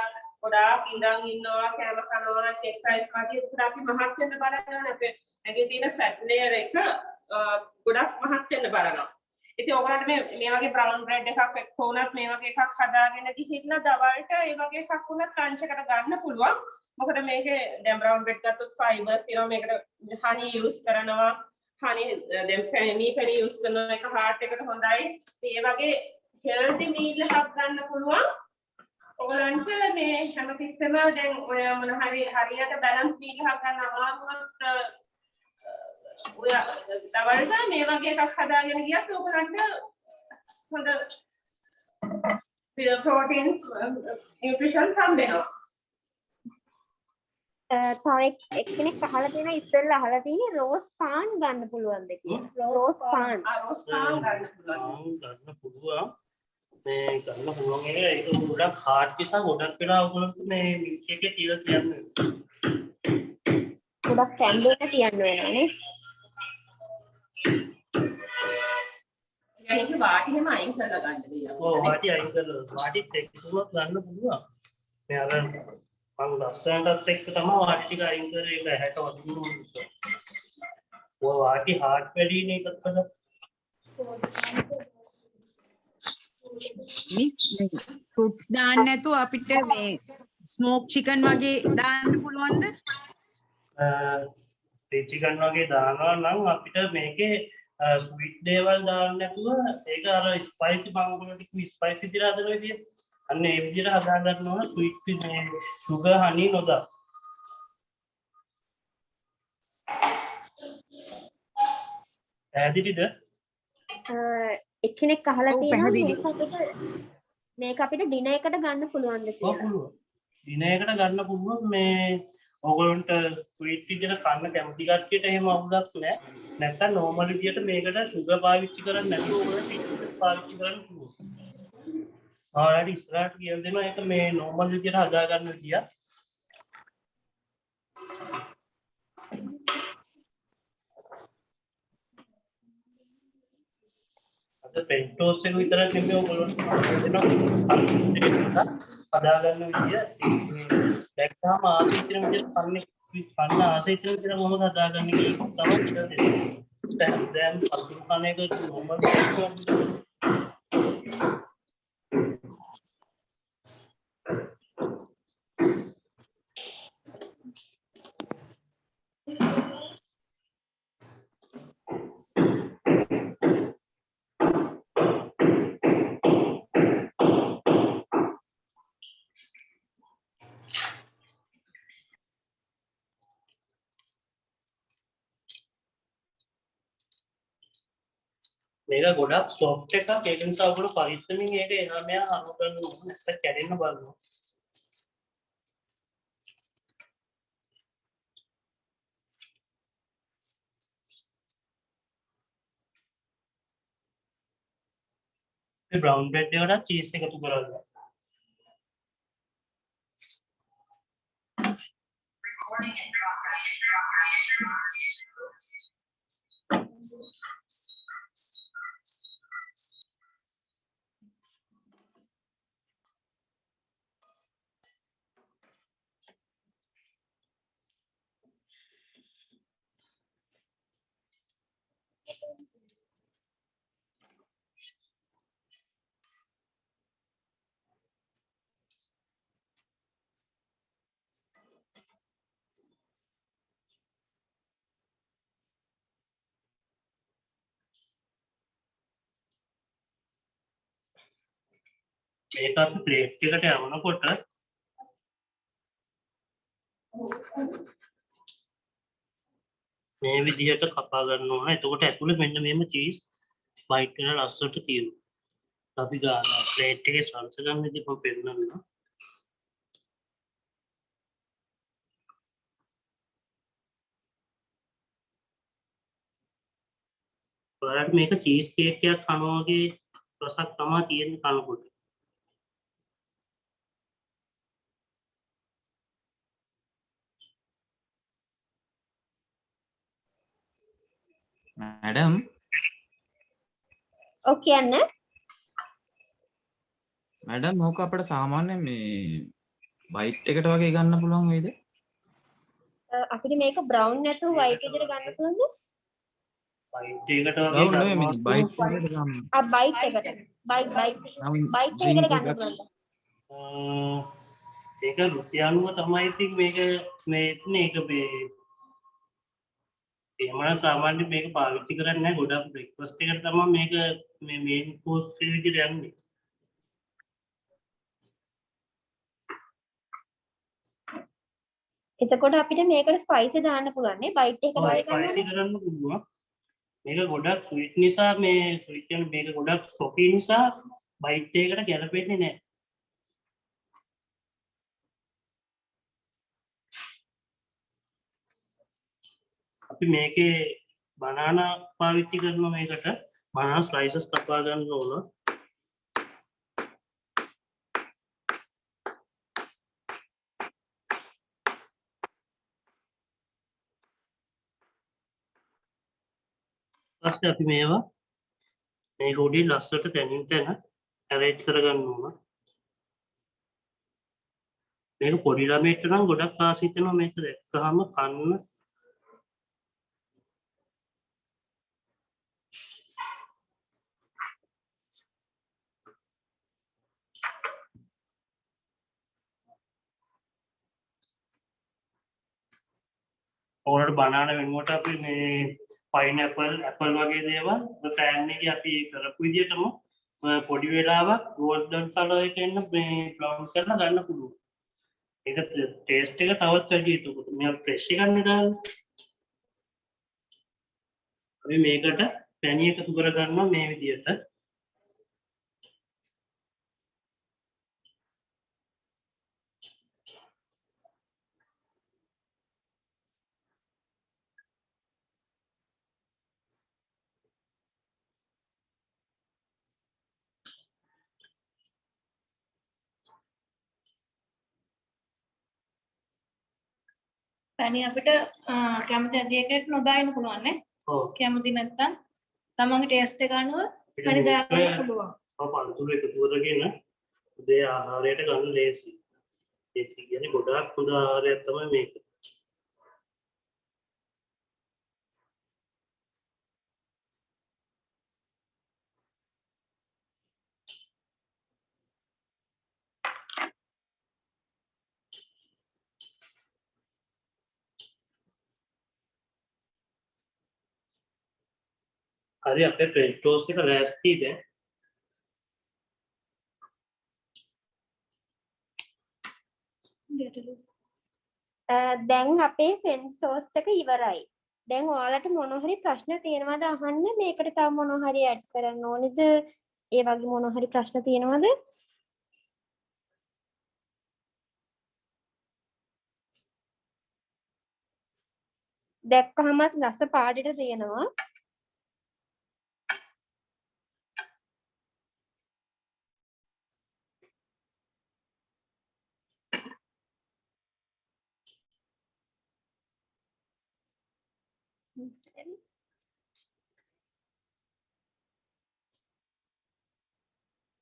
ගොඩාක් ඉඳන් ඉන්නවා කෑම කනවා එක්සර්සයිස් කරලා ඒක අපි මහත් වෙන්න බලනවා අපේ ඇඟේ තියෙන ෆැට් ලේයර් එක ගොඩක් මහත් වෙන්න බලනවා. ඉතින් ඔයගලන්ට මේ වගේ බ්‍රවුන් බ්‍රෙඩ් එකක් එක්ක උනත් මේ වගේ එකක් හදාගෙන ගිහිල්ලා දවල්ට ඒ වගේ එකක් උනත් ලන්ච් එකට ගන්න පුළුවන්. මොකද මේකේ දැන් බ්‍රවුන් බ්‍රෙඩ් ගත්තොත් ෆයිබර්ස් තියෙනවා මේකට හනි යූස් කරනවා. හනි දැන් පැණි යූස් කරන එක හાર્ට් එකට හොඳයි. ඒ වගේ හෙල්දි මීල් එකක් ගන්න පුළුවන්. ඔයගලන්ට මේ හැමතිස්සෙම දැන් ඔය මොන හරි හරියට බැලන්ස් මීල් එකක් ගන්න අමාරුවත් ඔය දවල්ට මේ වගේ එකක් හදාගෙන ගියත් ඔයගලන්ට හොඳ ප්‍රෝටීන් නියුට්‍රිෂන් හම්බ වෙනවා. තව එක්කෙනෙක් අහලා තියෙනවා ඉස්සෙල්ලා අහලා තියෙන්නේ රෝස් පාන් ගන්න පුළුවන්ද කියලා. රෝස් පාන්. රෝස් පාන් ගන්න පුළුවන්. ගන්න පුළුවන්. මේ ගන්න පුළුවන් ඒක ගොඩක් හાર્ඩ් නිසා ගොඩක් වෙලා ඔයගොල්ලෝ මේ මිල්ක් එකේ තියලා තියන්නේ. ගොඩක් සැම්බුන තියන්න වෙනවනේ. ඒක වාටියම අයින් කරලා ගන්න දෙයක්. ඔව් වාටි අයින් කරලා වාටිත් එක්කම ගන්න පුළුවන්. මේ අර මම ලස්සනටත් එක්ක තමයි වාටි ටික අයින් කරේ ඒක ඇහැට වදින්න ඕනේ. ඔය වාටි හાર્ඩ් වැඩිනේ එකකට. මිස් ෆෘට්ස් දාන්න නැතුව අපිට මේ ස්මෝක් චිකන් වගේ දාන්න පුළුවන්ද? චිකන් වගේ දානවා නම් අපිට මේකේ ස්වීට් දේවල් දාන්න නැතුව ඒක අර ස්පයිසි මංගලට ස්පයිසි විදිහට හදන විදිය අන්න ඒ විදිහට හදා ගන්න ඕන ස්වීට් මේ සුගර් හනි නොදා. පැහැදිලිද? එක්කෙනෙක් අහලා ඔව්, තියෙනවා පැහැදිලි. මේක අපිට ඩිනර් එකට ගන්න පුළුවන්ද ඔව් කියලා. පුළුවන්. දිනයකට ගන්න පුළුවන් මේ ඔයගොල්ලන්ට ස්වීට් විදිහට කන්න කැමති කට්ටියට එහෙම අවුලක් නැහැ. නැත්නම් නෝමල් විදිහට මේකට සුගර් පාවිච්චි කරන්නේ නැතුව ඔයගොල්ලෝ ටිකට් පාවිච්චි කරන්න පුළුවන්. ආයෙත් ඉස්සරහට කියලා දෙනවා ඒක මේ නෝමල් විදිහට හදා ගන්න විදිය. අද පෙන්ටෝස් එක විතරක් නෙමෙයි ඔයගොල්ලන්ට දෙනවා හදා ගන්න විදිය. දැක්කම ආසිතන විදිහට කන්න ආසිතන විදිහට මොකද හදාගන්නේ කියලා තමයි කියලා දෙන්නේ. දැන් අතුරු කන එක නෝමල් මේක ගොඩක් සොෆ්ට් එකක් ඒක නිසා ඔයගොල්ලෝ පරිස්සමින් ඒක එනවා මෙයා අනු කරන්න ඕනේ නැත්නම් කැඩෙන්න බලනවා. මේ බ්‍රවුන් බ්‍රෙඩ් එකට චීස් එකතු කරලා ඒක අපි ප්ලේට් එකට යවනකොට මේ විදිහට කපා ගන්න ඕන. එතකොට ඇතුලේ මෙන්න මෙහෙම චීස් වයිට් වෙන ලස්සනට තියෙනවා. අපි ගන්න ප්ලේට් එකේ සල්ස ගන්න විදිහ මම පෙන්නනවා. ඔයාලට මේක චීස් කේක් එකක් කනවා වගේ රසක් තමයි තියෙන්නේ කනකොට. මැඩම් ඔව් කියන්න. මැඩම් ඕක අපිට සාමාන්‍යයෙන් මේ බයිට් එකට වගේ ගන්න පුළුවන් වේද? අපිට මේක බ්‍රවුන් නැතුව වයිට් විදිහට ගන්න පුළුවන්ද? වයිට් එකට බවුන් වගේ නෙමෙයි මේ ගන්නවා. බයිට් එකට ගන්න. බයිට් එකට. බයිට් නම් එකකට drink ගන්න එකක් පුළුවන්ද? ඒක රුපියල්ම තමයි ඉතින් මේක මේ ඉන්නේ ඒක මේ එහෙම සාමාන්‍ය මේක පාවිච්චි කරන්නේ නැහැ ගොඩක් බ්‍රෙක්ෆාස්ට් එකට තමයි මේක මේ මේන් කෝස් විදිහට යන්නේ. එතකොට අපිට මේකට ස්පයිසි දාන්න පුළුවන් නේ බයිට් එකට වගේ ස්පයිසි කරන්න පුළුවන්. මේක ගොඩක් ස්වීට් නිසා මේ ස්වීට් කියන්නේ මේක ගොඩක් සොපි නිසා බයිට් එකකට ගැලපෙන්නේ නැහැ. අපි මේකේ බනානා පාවිච්චි කරනවා මේකට බනානා ස්ලයිසස් කපා ගන්න ඕන. ඊපස්සේ අපි මේවා මේ උඩින් ලස්සට තැනින් තැන ඇරේන්ජ් කරගන්න ඕන. මේක පොඩි ළමයිට නම් ගොඩක් ආස හිතෙනවා මේක දැක්කහම කන්න. ඕනට බනාන වෙනුවට අපි මේ පයිනැපල් ඇපල් වගේ දේවල් පෑන් එකේ අපි කරපු විදිහටම පොඩි වෙලාවක් ගෝල්ඩන් කලර් එකෙන් මේ බ්‍රවුන් කරලා ගන්න පුළුවන්. ඒක ටේස්ට් එක තවත් වැඩි එතකොට මේ ෆ්‍රෙෂ් එකක් නෙදාන්න. අපි මේකට පැණි එකතු කර ගන්නවා මේ විදිහට. පැණි අපිට කැමති නැති එකකට නොදාන්න පුළුවන් නේ. ඔව්. කැමති නැත්තම් තමන්ගේ ටේස්ට් එක අනුව පැණි දාගන්න පුළුවන්. පන්තුරු එකතු කරගෙන උදේ ආහාරයට ගන්න ලේසි. ඒක කියන්නේ ගොඩාක් හොඳ ආහාරයක් තමයි මේක. හරි අපේ ෆ්‍රෙන්ච් ටෝස්ට් එක ලෑස්ති දැන්. දැන් අපේ ෆ්‍රෙන්ච් ටෝස්ට් එක ඉවරයි. දැන් ඔයාලට මොන හරි ප්‍රශ්න තියෙනවද අහන්න? මේකට තව මොන හරි ඇඩ් කරන්න ඕනේද? ඒ වගේ මොන හරි ප්‍රශ්න තියෙනවද? දැක්කහමත් රස පාටට තියෙනවා.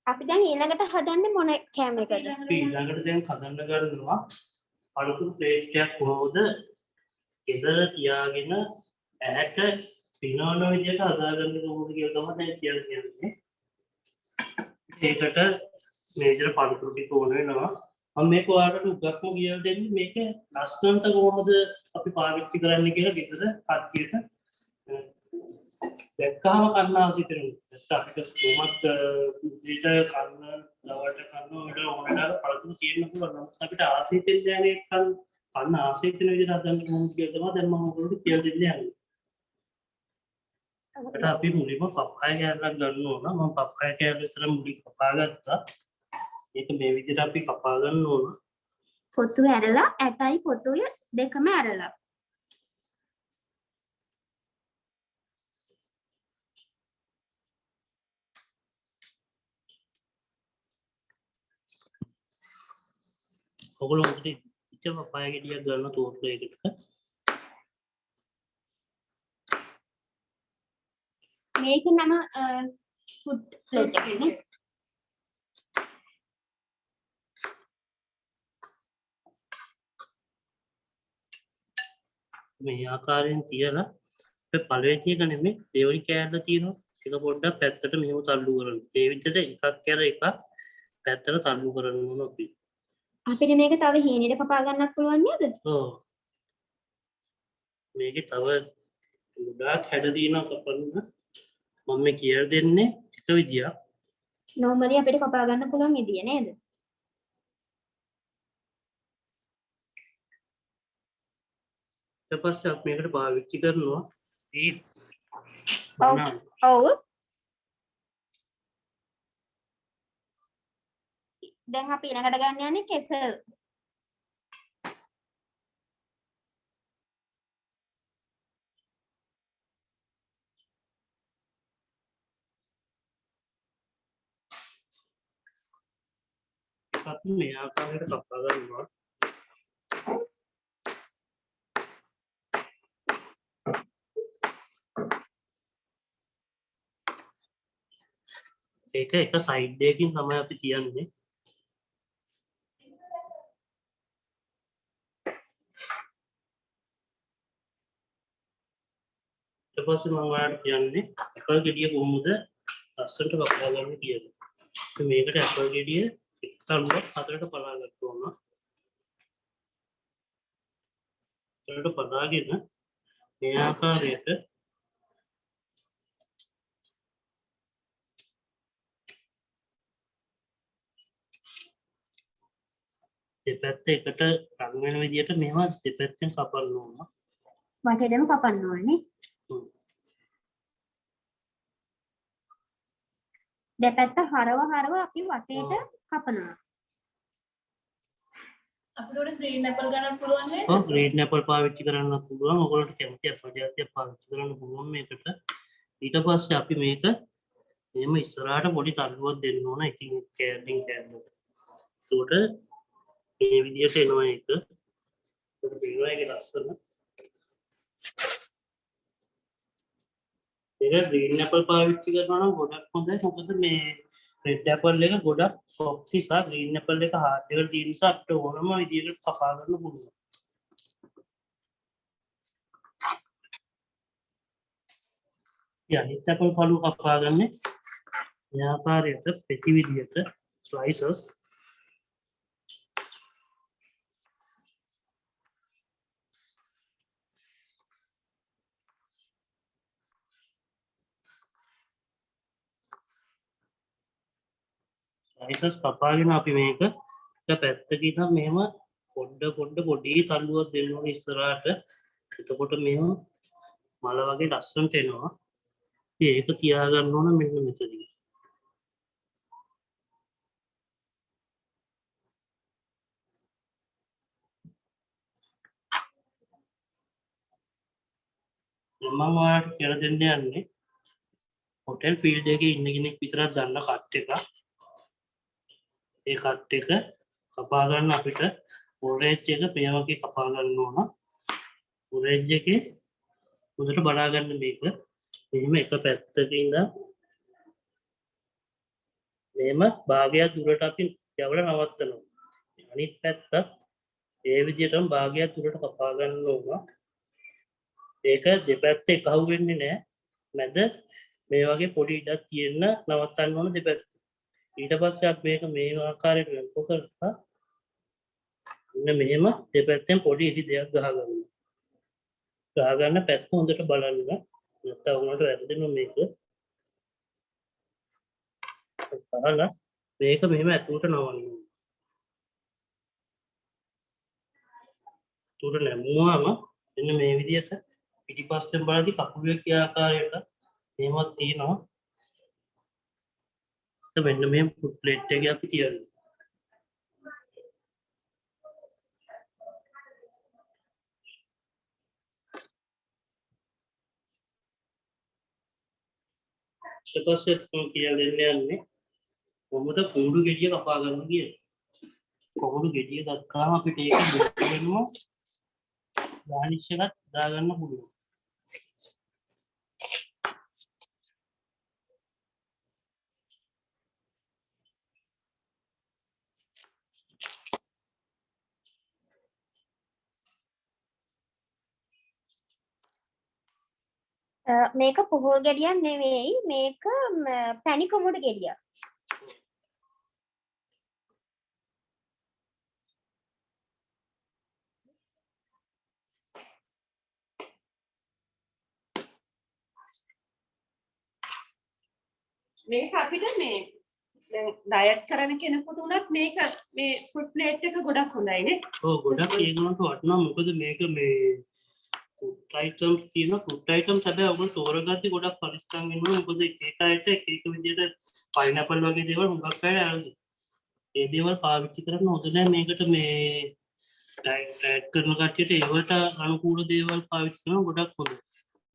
අපි දැන් ඊළඟට හදන්නේ මොන කෑම එකද? අපි ඊළඟට දැන් හදන්න ගන්නවා අලුත් ප්ලේට් එකක් කොහොමද ගෙදර තියාගෙන ඇහැට පිනවන විදිහට හදාගන්න කොහොමද කියලා තමයි දැන් කියන්නේ. ඒකට මේජර පළතුරු ටික ඕන වෙනවා. මම මේක ඔයාලට උගත්ම කියලා දෙන්නේ මේක ලස්සනට කොහොමද අපි පාවිච්චි කරන්න කියලා ගෙදර කට්ටියට දැක්කහම කන්න ආසිතෙනවා. අපිට කොහොමද විදිහට කන්න ලවට කන්න වල ඕනෑම පළතුරු තියෙන්න පුළුවන්. අපිට ආසිතෙන් දැනෙන්නේ කන්න ආසිතෙන විදිහට හදන්න කොහොමද කියලා තමයි දැන් මම ඔයගොල්ලන්ට කියලා දෙන්න යන්නේ. ඒකට අපි මුලින්ම පප්පාය කෑල්ලක් ගන්න ඕන. මම පප්පාය කෑල්ල විතර මුලින් කපා ගත්තා. ඒක මේ විදිහට අපි කපා ගන්න ඕන. පොතු ඇරලා ඇටයි පොතුය දෙකම ඇරලා. ඔයගොල්ලෝ උදේ ඉච්ච පප්පාය ගෙඩියක් ගන්න තෝරේකට. මේක නම ෆුඩ් ප්ලේට් එකනේ. මේ ආකාරයෙන් තියලා අපේ පළවෙනි එක නෙමෙයි දෙවෙනි කෑල්ල තියෙනවා. ඒක පොඩ්ඩක් පැත්තට මෙහෙම තල්ලු කරන්න. ඒ විදිහට එකක් කර එකක් පැත්තට තල්ලු කරන්න ඕන අපි. අපිට මේක තව හීනෙට කපා ගන්නත් පුළුවන් නේද? ඔව්. මේකේ තව ගොඩාක් හැඩ තියෙනවා කපන්න. මම මේ කියලා දෙන්නේ එක විදියක්. normally අපිට කපා ගන්න පුළුවන් විදිය නේද? ඊට පස්සේ අපි මේකට පාවිච්චි කරනවා ඔව්. දැන් අපි ඊළඟට ගන්න යන්නේ කෙසල්. අපි මේ ආකාරයට කපා ගන්නවා. ඒක එක සයිඩ් එකකින් තමයි අපි තියන්නේ. ඊට පස්සේ මම ඔයාලට කියන්නේ ඇපල් ගෙඩිය කොහොමද ලස්සනට කපා ගන්න කියලා. ඉතින් මේකට ඇපල් ගෙඩිය එක් තලුවක් හතරට පලා ගන්න ඕන. හතරට පලාගෙන මේ ආකාරයට දෙපැත්ත එකට රන් වෙන විදිහට මේවා දෙපැත්තෙන් කපන්න ඕන. වටේටම කපන්න ඕනේ. දෙපැත්ත හරව අපි වටේට කපනවා. අපිට උඩ green apple ගන්න පුළුවන් නේද? ඔව් ග්‍රීන් ඇපල් පාවිච්චි කරන්න පුළුවන්. ඔයගොල්ලන්ට කැමති ඇපල් జాතියක් පාවිච්චි කරන්න පුළුවන් මේකට. ඊට පස්සේ අපි මේක එහෙම ඉස්සරහට පොඩි තල්ලුවක් දෙන්න ඕන. ඉතින් කෑල්ලින් කෑල්ලට. ඒකට මේ විදිහට එනවා ඒක. ඒක පේනවා ඒක ලස්සන. ඒක ග්‍රීන් ඇපල් පාවිච්චි කරනවා නම් ගොඩක් හොඳයි. මොකද මේ රෙඩ් ඇපල් එක ගොඩක් සොෆ්ට් නිසා ග්‍රීන් ඇපල් එක හાર્ඩ් එකට තියෙන නිසා අපිට ඕනම විදිහකට කපා ගන්න පුළුවන්. අනිත් ඇපල් පළු කපා ගන්න මේ ආකාරයට පෙති විදිහට ස්ලයිසස් ස්ලයිසස් කපාගෙන අපි මේක එක පැත්තකින් මෙහෙම පොඩි තල්ලුවක් දෙන්න ඕනේ ඉස්සරහට. එතකොට මෙහෙම මල වගේ ලස්සනට එනවා. ඉතින් ඒක තියාගන්න ඕන මෙන්න මෙතනදී. මම ඔයාලට කියලා දෙන්න යන්නේ හොටෙල් ෆීල්ඩ් එකේ ඉන්න කෙනෙක් විතරක් දන්න කට් එක. ඒ කට් එක කපා ගන්න අපිට ඔරේජ් එක මේ වගේ කපා ගන්න ඕන. ඔරේජ් එකේ හොඳට බලා ගන්න මේක. මෙහෙම එක පැත්තක ඉඳන් මෙහෙම භාගයක් දුරට අපි යවලා නවත්තනවා. අනිත් පැත්තත් ඒ විදිහටම භාගයක් දුරට කපා ගන්න ඕන. ඒක දෙපැත්ත එකහුව වෙන්නේ නැහැ. මැද මේ වගේ පොඩි ඉඩක් තියෙන්න නවත්තන්න ඕන දෙපැත්ත. ඊට පස්සේ අපි මේක මේ ආකාරයට වෙනකො කරලා මෙන්න මෙහෙම දෙපැත්තෙන් පොඩි ඉරි දෙයක් ගහගන්නවා. ගහගන්න පැත්ත හොඳට බලන්න. නැත්නම් උනට වැරදෙනවා මේක. බලන්න මේක මෙහෙම ඇතුලට නවන්න. උඩ නැමුවාම මෙන්න මේ විදිහට පිටිපස්සෙන් බලද්දි කකුලේ කිය ආකාරයට එහෙමත් තියෙනවා. මෙන්න මේ ෆුට් ප්ලේට් එකේ අපි තියනවා. ඊට පස්සේ කියලා දෙන්න යන්නේ කොහොමද කුඩු ගෙඩිය කපා ගන්න කියලා. කුඩු ගෙඩිය ගත්තාම අපිට ඒක දෙකෙන්ම ගානිෂ් එකක් දාගන්න පුළුවන්. මේක පුහුල් ගෙඩියක් නෙවෙයි මේක පැණි කුමුඩු ගෙඩියක්. මේක අපිට මේ දැන් ඩයට් කරන කෙනෙකුට උනත් මේක මේ ෆුඩ් ප්ලේට් එක ගොඩක් හොඳයි නේ. ඔව් ගොඩක් ඒගොල්ලන්ට වටිනවා. මොකද මේක මේ ෆුඩ් අයිටම්ස් තියෙන ෆුඩ් අයිටම්ස් හැබැයි ඔයගොල්ලෝ තෝරගත්තී ගොඩක් පරිස්සම් වෙන්න ඕනේ. මොකද එක එක අයට එක එක විදිහට පයිනැපල් වගේ දේවල් හුඟක් අය අරගෙන. ඒ දේවල් පාවිච්චි කරන්න හොඳ නැහැ. මේකට මේ ඩයට් කරන කට්ටියට ඒවට අනුකූල දේවල් පාවිච්චි කරන ගොඩක් හොඳයි.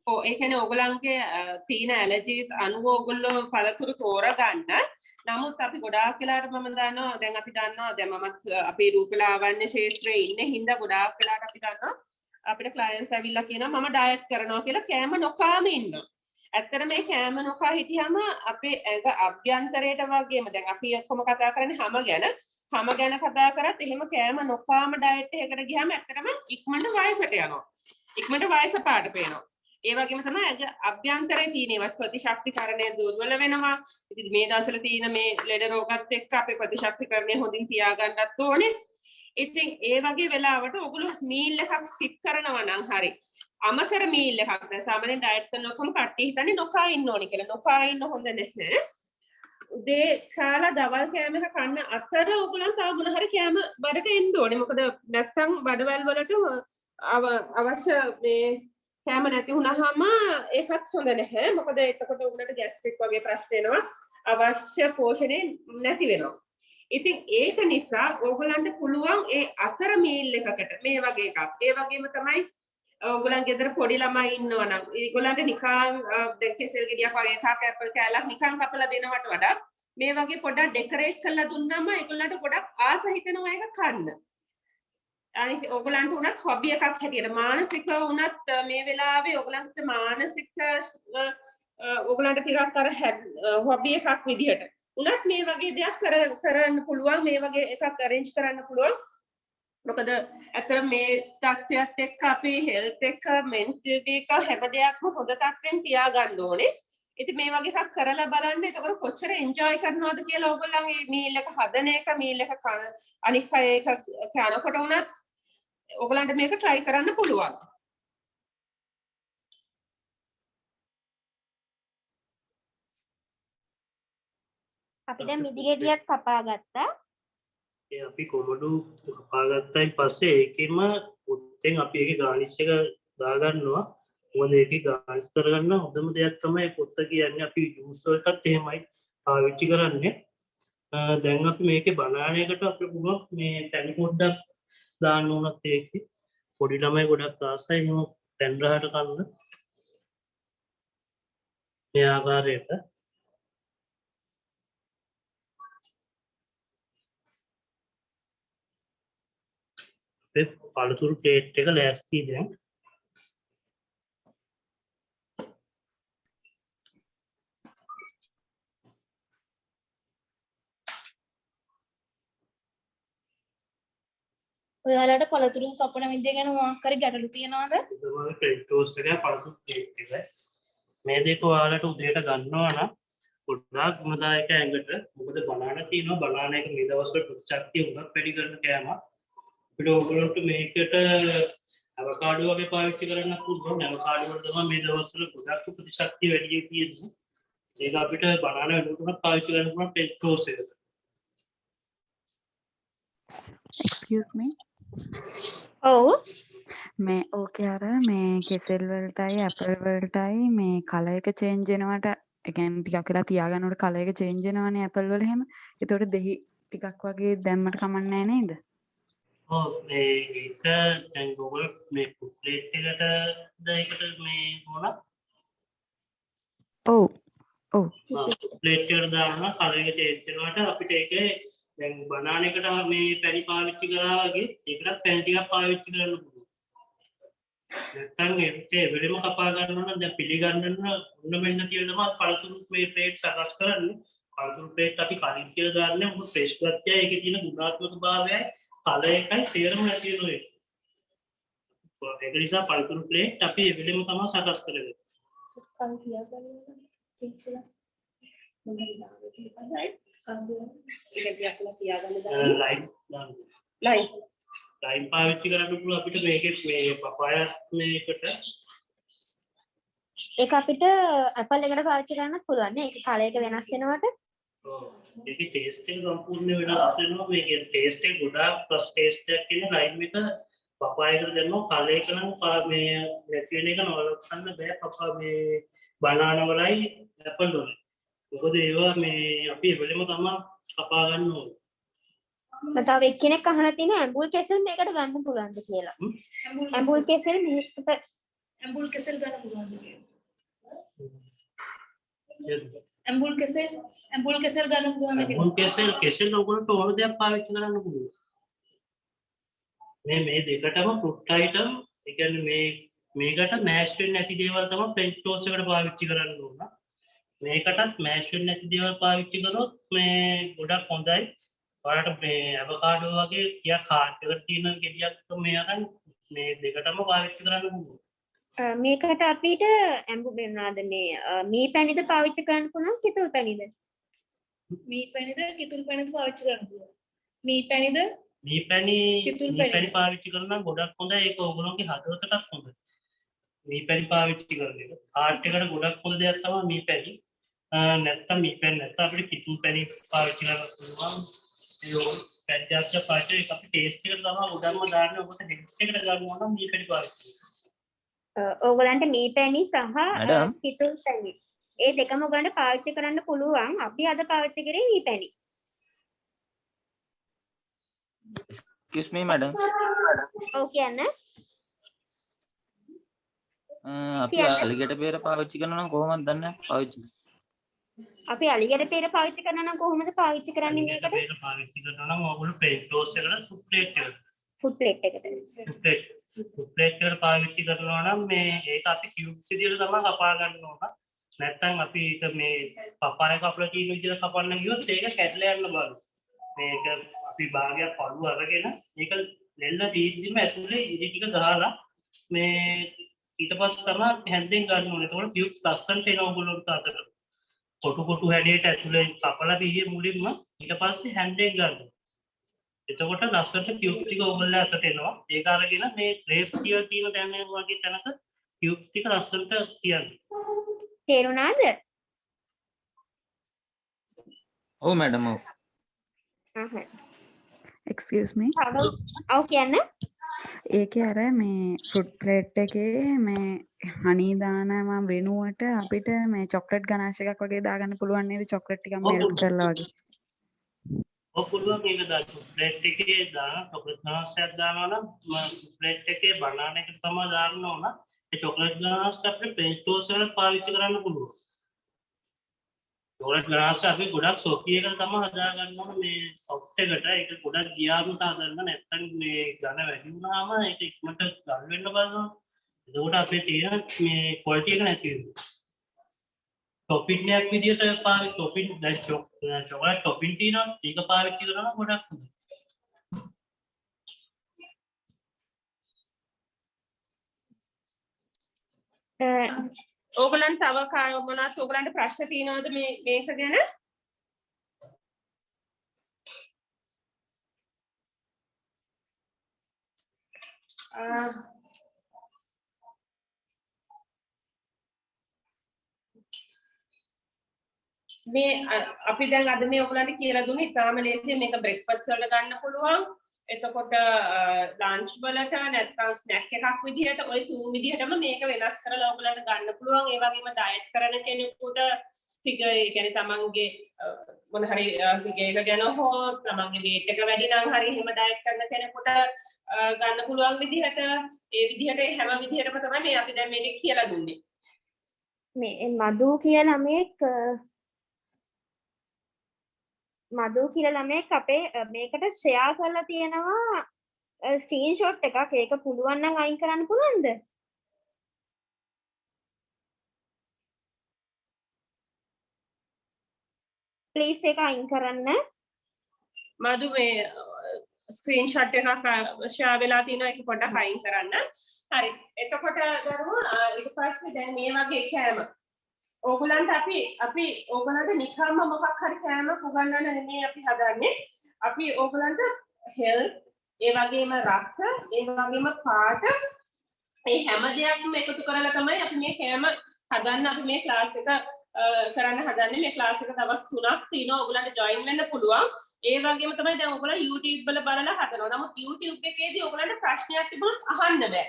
ඔව් ඒ කියන්නේ ඕගොල්ලන්ගේ තියෙන ඇලර්ජිස් අනුව ඕගොල්ලෝ පළතුරු තෝරගන්න. නමුත් අපි ගොඩාක් වෙලාට මම දන්නවා දැන් අපි දන්නවා දැන් මමත් අපේ රූපලාවන්‍ය ක්ෂේත්‍රයේ ඉන්නේ හින්දා ගොඩාක් වෙලාට අපි දන්නවා අපිට ක්ලයන්ට්ස් ඇවිල්ලා කියනවා මම ඩයට් කරනවා කියලා කෑම නොකාම ඉන්නවා. ඇත්තට මේ කෑම නොකා හිටියම අපේ ඇඟ අභ්‍යන්තරයට වගේම දැන් අපි ඔක්කොම කතා කරන්නේ හැම ගැන කතා කරත් එහෙම කෑම නොකාම ඩයට් එකකට ගියාම ඇත්තටම ඉක්මනට වයසට යනවා. ඉක්මනට වයස පාට පේනවා. ඒ වගේම තමයි ඇඟ අභ්‍යන්තරයේ තියෙන ඒවත් ප්‍රතිශක්තිකරණය දුර්වල වෙනවා. ඉතින් මේ දවස්වල තියෙන මේ ලෙඩ රෝගත් එක්ක අපේ ප්‍රතිශක්තිකරණය හොඳින් තියාගන්නත් ඕනේ. ඉතින් ඒ වගේ වෙලාවට ඔයගොල්ලෝ මීල් එකක් ස්කිප් කරනවා නම් හරි. අමතර මීල් එකක් දැන් සාමාන්‍යයෙන් ඩයට් කරනකොම කට්ටිය හිතන්නේ නොකා ඉන්න ඕනේ කියලා. නොකා ඉන්න හොඳ නැහැ. උදේ කාලා දවල් කෑම එක කන්න අතර ඔයගොල්ලන් තව මොන හරි කෑම බඩට එන්න ඕනේ. මොකද නැත්තම් බඩවැල් වලට අවශ්‍ය මේ කෑම නැති වුණාම ඒකත් හොඳ නැහැ. මොකද එතකොට උගලට ગેස්ට්‍රික් වගේ ප්‍රශ්න එනවා. අවශ්‍ය පෝෂණය නැති වෙනවා. ඉතින් ඒක නිසා ඕගොල්ලන්ට පුළුවන් ඒ අතර මීල් එකකට මේ වගේ එකක්. ඒ වගේම තමයි ඕගොල්ලන් ගෙදර පොඩි ළමයි ඉන්නවා නම් ඒගොල්ලන්ට නිකන් දැන් කෙසෙල් ගෙඩියක් වගේ එකක් ඇපල් කෑල්ලක් නිකන් කපලා දෙනවට වඩා මේ වගේ පොඩ්ඩක් ඩෙකොරේට් කරලා දුන්නාම ඒගොල්ලන්ට ගොඩක් ආස හිතෙනවා ඒක කන්න. අනිත් ඕගොල්ලන්ට උනත් හොබි එකක් හැටියට මානසික උනත් මේ වෙලාවේ ඕගොල්ලන්ට මානසික ඕගොල්ලන්ට ටිකක් අර හොබි එකක් විදිහට උනත් මේ වගේ දෙයක් කරන්න පුළුවන් මේ වගේ එකක් අරේන්ජ් කරන්න පුළුවන්. මොකද ඇත්තට මේ තත්ත්වයට එක්ක අපේ හෙල්ත් එක මෙන්ටල් එක හැම දෙයක්ම හොඳ තත්ත්වෙන් තියාගන්න ඕනේ. ඉතින් මේ වගේ එකක් කරලා බලන්න. එතකොට කොච්චර එන්ජොයි කරනවද කියලා ඕගොල්ලන්ගේ මීල් එක හදන එක මීල් එක කන අනික් අය එක කනකොට උනත් ඕගොල්ලන්ට මේක try කරන්න පුළුවන්. අපි දැන් මිදි ගෙඩියක් කපා ගත්තා. ඒ අපි කොමඩු කපා ගත්තයින් පස්සේ ඒකෙම උත්තෙන් අපි ඒකේ ගානිෂ් එක දාගන්නවා. මොකද ඒකේ ගානිෂ් කරගන්න හොඳම දෙයක් තමයි පොත්ත කියන්නේ. අපි ජූස් වලටත් එහෙමයි පාවිච්චි කරන්නේ. දැන් අපි මේකේ බනානයකට අපිට පුළුවන් මේ පැණි පොඩ්ඩක් දාන්න උනත් ඒකේ පොඩි ළමයි ගොඩක් ආසයි එහෙම පැන් රහට කන්න. මේ ආකාරයට පළතුරු ප්ලේට් එක ලෑස්ති දැන්. ඔයාලට පළතුරු කපන විදිය ගැන මොකක් හරි ගැටලු තියනවද? තමයි ෆ්‍රෙන්ච් ටෝස්ට් එකයි පළතුරු ප්ලේට් එකයි. මේ දෙක ඔයාලට උදේට ගන්නවා නම් ගොඩාක් ගුණදායක ඇඟට. මොකද බනානා තියෙනවා. බනානා එක මේ දවස්වල ප්‍රතිශක්තිය උගක් වැඩි කරන කෑමක්. අපිට ඕගොල්ලන්ට මේකට අවකාඩෝ වගේ පාවිච්චි කරන්න පුළුවන්. අවකාඩෝ වල තමයි මේ දවස්වල ගොඩක් ප්‍රතිශක්තිය වැඩි තියෙන්නේ. ඒක අපිට බනානා වෙනුවට පාවිච්චි කරන්න පුළුවන් ෆ්‍රෙන්ච් ටෝස්ට් එකට. Excuse me. ඔව්. මේ ඕකේ අර මේ කෙසෙල් වලටයි ඇපල් වලටයි මේ කලර් එක චේන්ජ් වෙනවට ඒ කියන්නේ ටිකක් වෙලා තියාගන්නකොට කලර් එක චේන්ජ් වෙනවනේ ඇපල් වල එහෙම. ඒතකොට දෙහි ටිකක් වගේ දැම්මට කමක් නැහැ නේද? ඔව් ඒක දැන් ඔයගොල්ලෝ මේ ප්ලේට් එකට ඒකට මේ මොනක්? ඔව්. ඔව්. ප්ලේට් එකට දාන්න කලර් එක චේන්ජ් වෙනවට අපිට ඒකේ දැන් බනාන එකට මේ පැණි පාවිච්චි කරා වගේ ඒකටත් පැණි ටිකක් පාවිච්චි කරන්න පුළුවන්. නැත්නම් ඒ වෙලෙම කපා ගන්නවා නම් දැන් පිළිගන්න ඔන්න මෙන්න කියලා තමයි පළතුරු මේ ප්ලේට් සකස් කරන්නේ. පළතුරු ප්ලේට් අපි කලින් කියලා දාන්නේ මොකද ෆ්‍රෙෂ් ගතිය ඒකේ තියෙන ගුණාත්මක භාවයයි කලර් එකයි සේරම නැති වෙනවා ඒක. ඒක නිසා පළතුරු ප්ලේට් අපි ඒ වෙලෙම තමයි සකස් කරන්නේ. කන් තියාගන්න කියලා මොකද දාන්නේ? ඒක තියාගන්න තියාගන්න ලයින් දාන්න. ලයින් ලයින් පාවිච්චි කරන්න පුළුවන් අපිට මේකේ මේ පපායස් මේකට ඒක අපිට ඇපල් එකට පාවිච්චි කරන්නත් පුළුවන් නේ. ඒක කලර් එක වෙනස් වෙනවට. ඔව්. ඒකේ ටේස්ට් එක සම්පූර්ණ වෙනස් වෙනවා. මේකේ ටේස්ට් එක ගොඩාක් ෆ්‍රස් ටේස්ට් එකක් කියන ලයින් එක පපායකට දැම්මම කලර් එක නම් මේ නැති වෙන එක නවලක්සන්න බෑ පපා මේ බනානා වලයි ඇපල් වලයි. මොකද ඒවා මේ අපි එවෙලෙම තමයි කපා ගන්න ඕනේ. මම තව එක්කෙනෙක් අහලා තිනවා ඇඹුල් කෙසෙල් මේකට ගන්න පුළුවන්ද කියලා. ඇඹුල් කෙසෙල් මේකට ඇම්බුල් කෙසෙල් ගන්න පුළුවන්ද කියලා. නේද? ඇම්බුල් කෙසෙල් ගන්න පුළුවන්ද කියලා. ඇම්බුල් කෙසෙල් ඔයගොල්ලන්ට ඕන දෙයක් පාවිච්චි කරන්න පුළුවන්. මේ දෙකටම ෆෘට් අයිටම් ඒ කියන්නේ මේකට මෑෂ් වෙන්නේ නැති දේවල් තමයි ෆ්‍රෙන්ච් ටෝස්ට් එකට පාවිච්චි කරන්න ඕන. මේකටත් මෑෂ් වෙන්නේ නැති දේවල් පාවිච්චි කරොත් මේ ගොඩක් හොඳයි. ඔයාලට මේ අවකාඩෝ වගේ ටිකක් හાર્ට් එකට තියෙන ගෙඩියක් මේ අරන් මේ දෙකටම පාවිච්චි කරන්න පුළුවන්. මේකට අපිට ඇඹු වෙනවාද මේ මී පැණිද පාවිච්චි කරන්න පුළුවන් කිතුල් පැණිද? මී පැණිද කිතුල් පැණිද පාවිච්චි කරන්න පුළුවන්. මී පැණිද මේ පැණි කිතුල් මේ පැණි. පැණි පාවිච්චි කරනවා ගොඩක් හොඳයි. ඒක ඕගොල්ලෝගේ හදවතටත් හොඳයි. මේ පැණි පාවිච්චි කරන එක හાર્ට් එකට ගොඩක් හොඳ දෙයක් තමයි මේ පැණි. නැත්තම් මේ පැණි නැත්තම් අපිට කිතුල් පැණි පාවිච්චි කරන්න පුළුවන්. ඒ පැණි ජාතිය පාවිච්චි එක අපි ටේස්ට් එකට තමයි උඩන්ම දාන්නේ. ඔබට හෙල්ත් එකට ගන්නවා නම් මේ පැණි පාවිච්චි කරන්න. ඕගලන්ට මී පැණි සහ Madam. කිතුල් පැණි ඒ දෙකම ඔයගලන්ට පාවිච්චි කරන්න පුළුවන්. අපි අද පාවිච්චි කරේ මී පැණි. Excuse me, madam. ඔව් කියන්න. අපි අලිගට පෙර පාවිච්චි කරනවා නම් කොහොමද දන්නේ පාවිච්චි? අපි අලිගඩ පෙර පාවිච්චි කරනවා නම් කොහොමද පාවිච්චි කරන්නේ මේකට? මේක පාවිච්චි කරනවා නම් ඕගොල්ලෝ ෆ්‍රෙන්ච් ටෝස්ට් එකට ෆුඩ් ප්ලේට් එකට ෆුඩ් ප්ලේට් එකට. ෆුඩ් ප්ලේට් එකට පාවිච්චි කරනවා නම් මේ ඒක අපි කියුබ්ස් විදියට තමයි කපා ගන්න ඕන. නැත්නම් අපි ඒක මේ පපාය කපලා කියන විදියට කපන්න ගියොත් ඒක කැඩලා යන්න බලන්න. මේක අපි භාගයක් පළු අරගෙන මේක ලෙල්ල දීද්දිම ඇතුලේ ඉරි ටික ගහලා මේ ඊට පස්සේ තමයි හැන්දෙන් ගන්න ඕනේ. ඒතකොට කියුබ්ස් ලස්සනට එන ඕගොල්ලෝට අතට. කොටු හැඩයට ඇතුලේ කපලා දීයේ මුලින්ම ඊට පස්සේ හැන්දෙන් ගන්න. එතකොට ලස්සනට කියුබ්ස් ටික ඕගොල්ලෝ අතට එනවා. ඒක අරගෙන මේ ග්‍රේප්ස් කියලා තියෙන දැන් මේ වගේ තැනක කියුබ්ස් ටික ලස්සනට තියන්න. තේරුණාද? ඔව් madam. ඔව්. excuse me ඔව් කියන්න. ඒකේ අර මේ ෆෘට් ප්ලේට් එකේ මේ හනී දානවා වෙනුවට අපිට මේ චොක්ලට් ගනාෂ් එකක් වගේ දාගන්න පුළුවන් නේද? චොක්ලට් ටිකක් මෙල්ට් කරලා වගේ. ඔව් පුළුවන් මේක දාන්න. ප්ලේට් එකේ දාන චොක්ලට් ගනාෂ් එකක් දානවා නම් ප්ලේට් එකේ බනාන එක තමයි දාන්න ඕන. ඒ චොක්ලට් ගනාෂ් අපිට ෆ්‍රෙන්ච් ටෝස්ට් වලට පාවිච්චි කරන්න පුළුවන්. චොක්ලට් ගනාෂ් අපි ගොඩක් සොකි එකට තමයි හදා ගන්න ඕන මේ සොෆ්ට් එකට. ඒක ගොඩක් ගියාමට හදන්න නැත්නම් මේ ඝන වැඩි වුණාම ඒක ඉක්මනට ගල් වෙන්න බලනවා. එතකොට අපේ තියෙන මේ ක්වොලිටි එක නැති වෙනවා. ටොපින් එකක් විදියට පාවිච්චි ටොපින් දැන් චොකලට් ටොපින් තියෙනවා. ඒක පාවිච්චි කරනවා නම් ගොඩක් හොඳයි. ඕගලන් තව මොනවද ඕගලන්ට ප්‍රශ්න තියෙනවද මේක ගැන? මේ අපි දැන් අද මේ ඔයගලන්ට කියලා දුන්නේ ඉතාලම ලේසියෙන් මේක බ්‍රෙක්ෆාස්ට් වලට ගන්න පුළුවන්. එතකොට ලන්ච් වලට නැත්නම් ස්නැක් එකක් විදිහට ওই තුන් විදිහටම මේක වෙනස් කරලා ඔයගලන්ට ගන්න පුළුවන්. ඒ වගේම ඩයට් කරන කෙනෙකුට ෆිගර් ඒ කියන්නේ තමන්ගේ මොන හරි ෆිගර් එක ගැන හෝ තමන්ගේ weight එක වැඩි නම් හරි එහෙම ඩයට් කරන කෙනෙකුට ගන්න පුළුවන් විදිහට ඒ විදිහට හැම විදිහටම තමයි මේ අපි දැන් මේක කියලා දුන්නේ. මේ මදු කියලා ළමෙක් අපේ මේකට ෂෙයා කරලා තියෙනවා ස්ක්‍රීන්ෂොට් එකක්. ඒක පුළුවන් නම් අයින් කරන්න පුළුවන්ද? ප්ලීස් ඒක අයින් කරන්න. මදු මේ ස්ක්‍රීන්ෂොට් එකක් ෂෙයා වෙලා තියෙනවා. ඒක පොඩ්ඩක් අයින් කරන්න. හරි. එතකොට දරුවෝ ඊට පස්සේ දැන් මේ වගේ කෑම ඕගලන්ට අපි ඕගලන්ට නිකම්ම මොකක් හරි කෑමක් උගන්වන්න නෙමෙයි අපි හදන්නේ. අපි ඕගලන්ට හෙල්ත් ඒ වගේම රස ඒ වගේම පාට මේ හැම දෙයක්ම එකතු කරලා තමයි අපි මේ කෑම හදන්න. අපි මේ ක්ලාස් එක කරන්න හදන්නේ. මේ ක්ලාස් එක දවස් 3ක් තියෙනවා. ඕගලන්ට ජොයින් වෙන්න පුළුවන්. ඒ වගේම තමයි දැන් ඕගලන් YouTube වල බලලා හදනවා. නමුත් YouTube එකේදී ඕගලන්ට ප්‍රශ්නයක් තිබුණොත් අහන්න බෑ.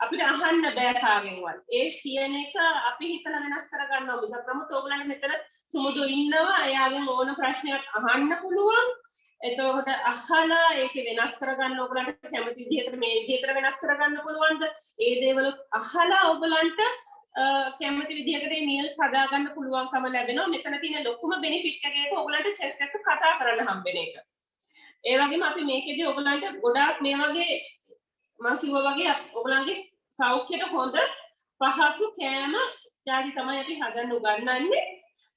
අපිට අහන්න බෑ කාගෙන්වත්. ඒ කියන එක අපි හිතලා වෙනස් කරගන්න ඕනේ. නමුත් ඕගලන්ට මෙතන සුමුදු ඉන්නවා. එයාගෙන් ඕන ප්‍රශ්නයක් අහන්න පුළුවන්. එතකොට අහලා ඒකේ වෙනස් කරගන්න ඔයගලන්ට කැමති විදිහකට මේ විදිහකට වෙනස් කරගන්න පුළුවන්ද? ඒ දේවල් අහලා ඔයගලන්ට කැමති විදිහකට මේ මීල්ස් හදාගන්න පුළුවන්කම ලැබෙනවා. මෙතන තියෙන ලොකුම බෙනිෆිට් එක ඒක ඔයගලන්ට චෙෆ් එක්ක කතා කරන්න හම්බෙන එක. ඒ වගේම අපි මේකෙදි ඔයගලන්ට ගොඩාක් මේ වගේ මම කිව්වා වගේ ඔයගලන්ගේ සෞඛ්‍යයට හොඳ පහසු කෑම යාගේ තමයි අපි හදන්න උගන්වන්නේ.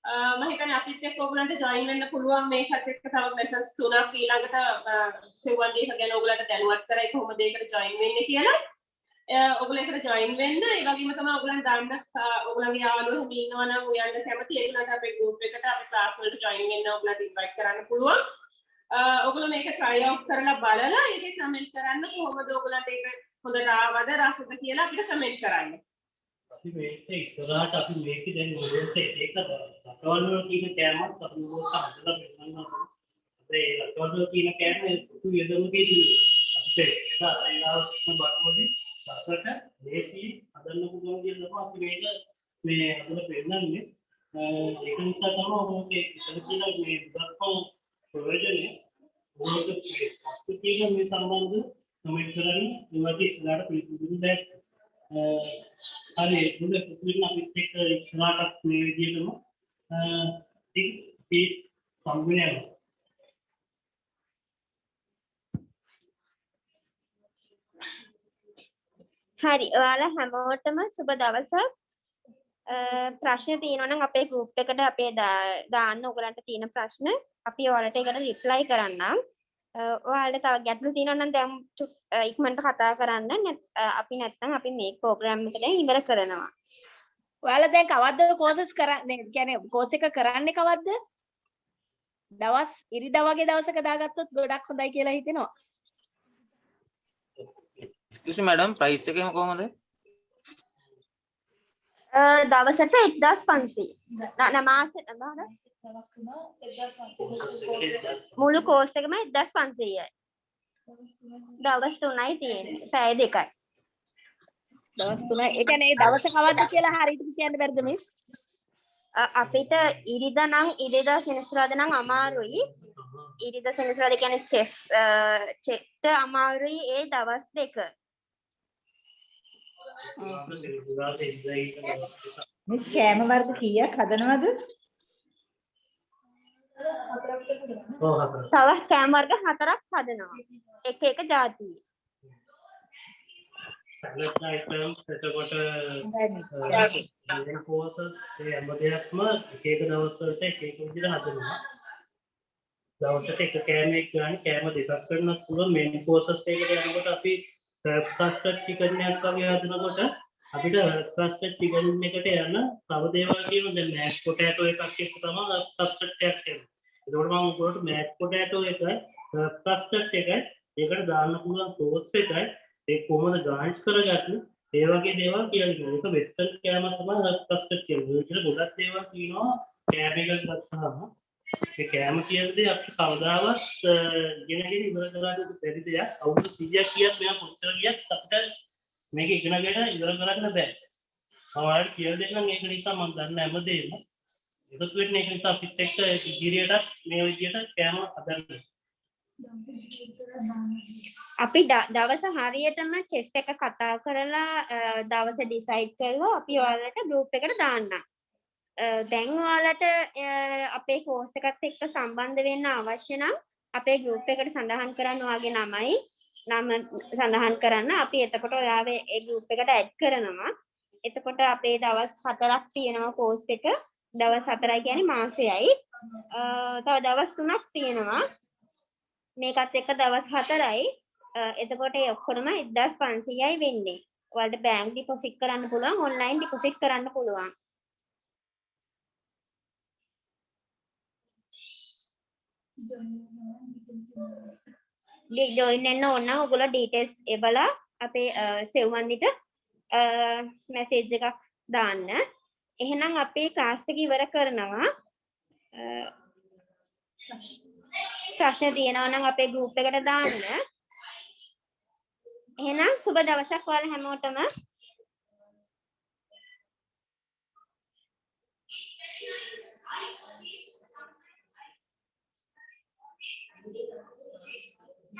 මම හිතන්නේ අපිත් එක්ක ඔයගලන්ට ජොයින් වෙන්න පුළුවන් මේකත් එක්ක තව ලෙසන්ස් තුනක් ඊළඟට සෙවන් ඩේස් ගැන ඔයගලන්ට දැනුවත් කරයි කොහොමද ඒකට ජොයින් වෙන්නේ කියලා. ඔයගොල්ලෝ එකට ජොයින් වෙන්න ඒ වගේම තමයි ඔයගලන් දාන්න ඔයගලන්ගේ යාළුවෝ එහෙම ඉන්නවා නම් උයන්ට කැමති ඒගොල්ලන්ට අපේ ගෲප් එකට අපේ ක්ලාස් වලට ජොයින් වෙන්න ඔයගලන්ට ඉන්වයිට් කරන්න පුළුවන්. ඔයගොල්ලෝ මේක try out කරලා බලලා ඒකේ කමෙන්ට් කරන්න කොහොමද ඔයගලන්ට ඒක හොඳට ආවද රසද කියලා අපිට කමෙන්ට් කරන්න. අපි මේක ඉස්සරහට අපි මේකේ දැන් මොකද ඒක රටවල් වල තියෙන කෑමත් අපි මොකක්ද හදලා බලනවා. අපේ රටවල් වල තියෙන කෑම පුතු යදමු තියෙන්නේ. අපිට සායනාවස්න බඩවලදී සසට දේශී හදන්න පුළුවන් කියලා තමයි අපි මේ හදලා පෙන්නන්නේ. ඒක නිසා තමයි ඔබට ඉතල කියලා මේ දක්වන ප්‍රයෝජනය මොකද ප්‍රස්තුතිය මේ සම්බන්ධ කමෙන්ට් කරන්න ඉවදී ඉස්සරහට පිළිතුරු දෙන්න. හරි මුල පුදුලින් අපිත් එක්ක ඉස්සරහට මේ විදිහටම ඒ සම්බුනේ හරි ඔයාලා හැමෝටම සුබ දවසක්. ප්‍රශ්න තියෙනවා නම් අපේ group එකට අපේ දාන්න ඔයගලන්ට තියෙන ප්‍රශ්න අපි ඔයාලට ඒකට reply කරන්නම්. ඔයාලට තව ගැටලු තියෙනවා නම් දැන් ඉක්මනට කතා කරන්න. අපි නැත්නම් අපි මේ program එක දැන් ඉවර කරනවා. ඔයාලා දැන් කවද්ද courses කරන්නේ? කියන්නේ course එක කරන්නේ කවද්ද? දවස් ඉරිදා වගේ දවසක දාගත්තොත් ගොඩක් හොඳයි කියලා හිතෙනවා. excuse me madam price එක කොහමද? දවසට 1500. මාසෙට මුළු කෝස් එකම 1500යි. දවස් 3යි තියෙන්නේ. පැය 2යි. දවස් 3යි. ඒ කියන්නේ දවස කවද්ද කියලා හරියට කියන්න බැරිද මිස්? අපිට ඉරිදා නම් ඉරිදා සෙනසුරාදා නම් අමාරුයි. ඉරිදා සෙනසුරාදා කියන්නේ චෙක්ට අමාරුයි ඒ දවස් 2. මිස් කෑම වර්ග කීයක් හදනවද? තව කෑම වර්ග 4ක් හදනවා. එක එක જાතියි. සැලඩ් අයිටම්ස් එතකොට පෝස ඒ හැම දෙයක්ම එක එක දවස්වලට එක එක විදිහට හදනවා. දවසට එක කෑමක් ගන්න කෑම දෙකක් කරන්න පුළුවන්. මේන් පෝසස් එකකට යනකොට අපි කස්ටර්ඩ් චිකන් එකක් වගේ හදනකොට අපිට කස්ටර්ඩ් චිකන් එකට යන තව දේවල් කියනවා. දැන් මෑෂ් පොටෑටෝ එකක් එක්ක තමයි කස්ටර්ඩ් එකක් කියන්නේ. ඒකෝට මම උගලට මෑෂ් පොටෑටෝ එකයි කස්ටර්ඩ් එකයි ඒකට දාන්න පුළුවන් සෝස් එකයි ඒ කොහොමද ගාන්ච් කරගන්නේ ඒ වගේ දේවල් කියන්නේ. ඒක වෙස්ටර්න් කෑම තමයි කස්ටර්ඩ් කියන්නේ. ඒකට ගොඩක් දේවල් කියනවා කෑම එකක් ගත්තාම ඒ කෑම කියන දේ අපිට කවදාවත් ඉගෙනගෙන ඉවර කරගන්න බැරි දෙයක්. අවුරුදු 100ක් කියත් මෙයා කොච්චර ගියත් අපිට මේක ඉගෙනගෙන ඉවර කරගන්න බෑ. ඔයාලට කියලා දෙන්නම් ඒක නිසා මම දන්න හැමදේම එකතු වෙන්න. ඒක නිසා අපිත් එක්ක ඉදිරියට මේ විදියට කෑම හදන්න. අපි දවස හරියටම චෙෆ් එක කතා කරලා දවස ඩිසයිඩ් කරලා අපි ඔයාලට group එකට දාන්නම්. දැන් ඔයාලට අපේ course එකත් එක්ක සම්බන්ධ වෙන්න අවශ්‍ය නම් අපේ group එකට සඳහන් කරන්න ඔයාගේ නමයි නම සඳහන් කරන්න. අපි එතකොට ඔයාව ඒ group එකට add කරනවා. එතකොට අපේ දවස් 4ක් තියෙනවා course එක. දවස් 4යි කියන්නේ මාසෙයි. තව දවස් 3ක් තියෙනවා. මේකත් එක්ක දවස් 4යි. එතකොට ඒ ඔක්කොම 1500යි වෙන්නේ. ඔයාලට bank deposit කරන්න පුළුවන්, online deposit කරන්න පුළුවන්. join වෙන්න ඕන නම් ඔයගොල්ලෝ details එවලා අපේ සෙව්වන්නිට message එකක් දාන්න. එහෙනම් අපේ class එක ඉවර කරනවා. ප්‍රශ්න තියෙනවා නම් අපේ group එකට දාන්න. එහෙනම් සුබ දවසක් ඔයාලා හැමෝටම.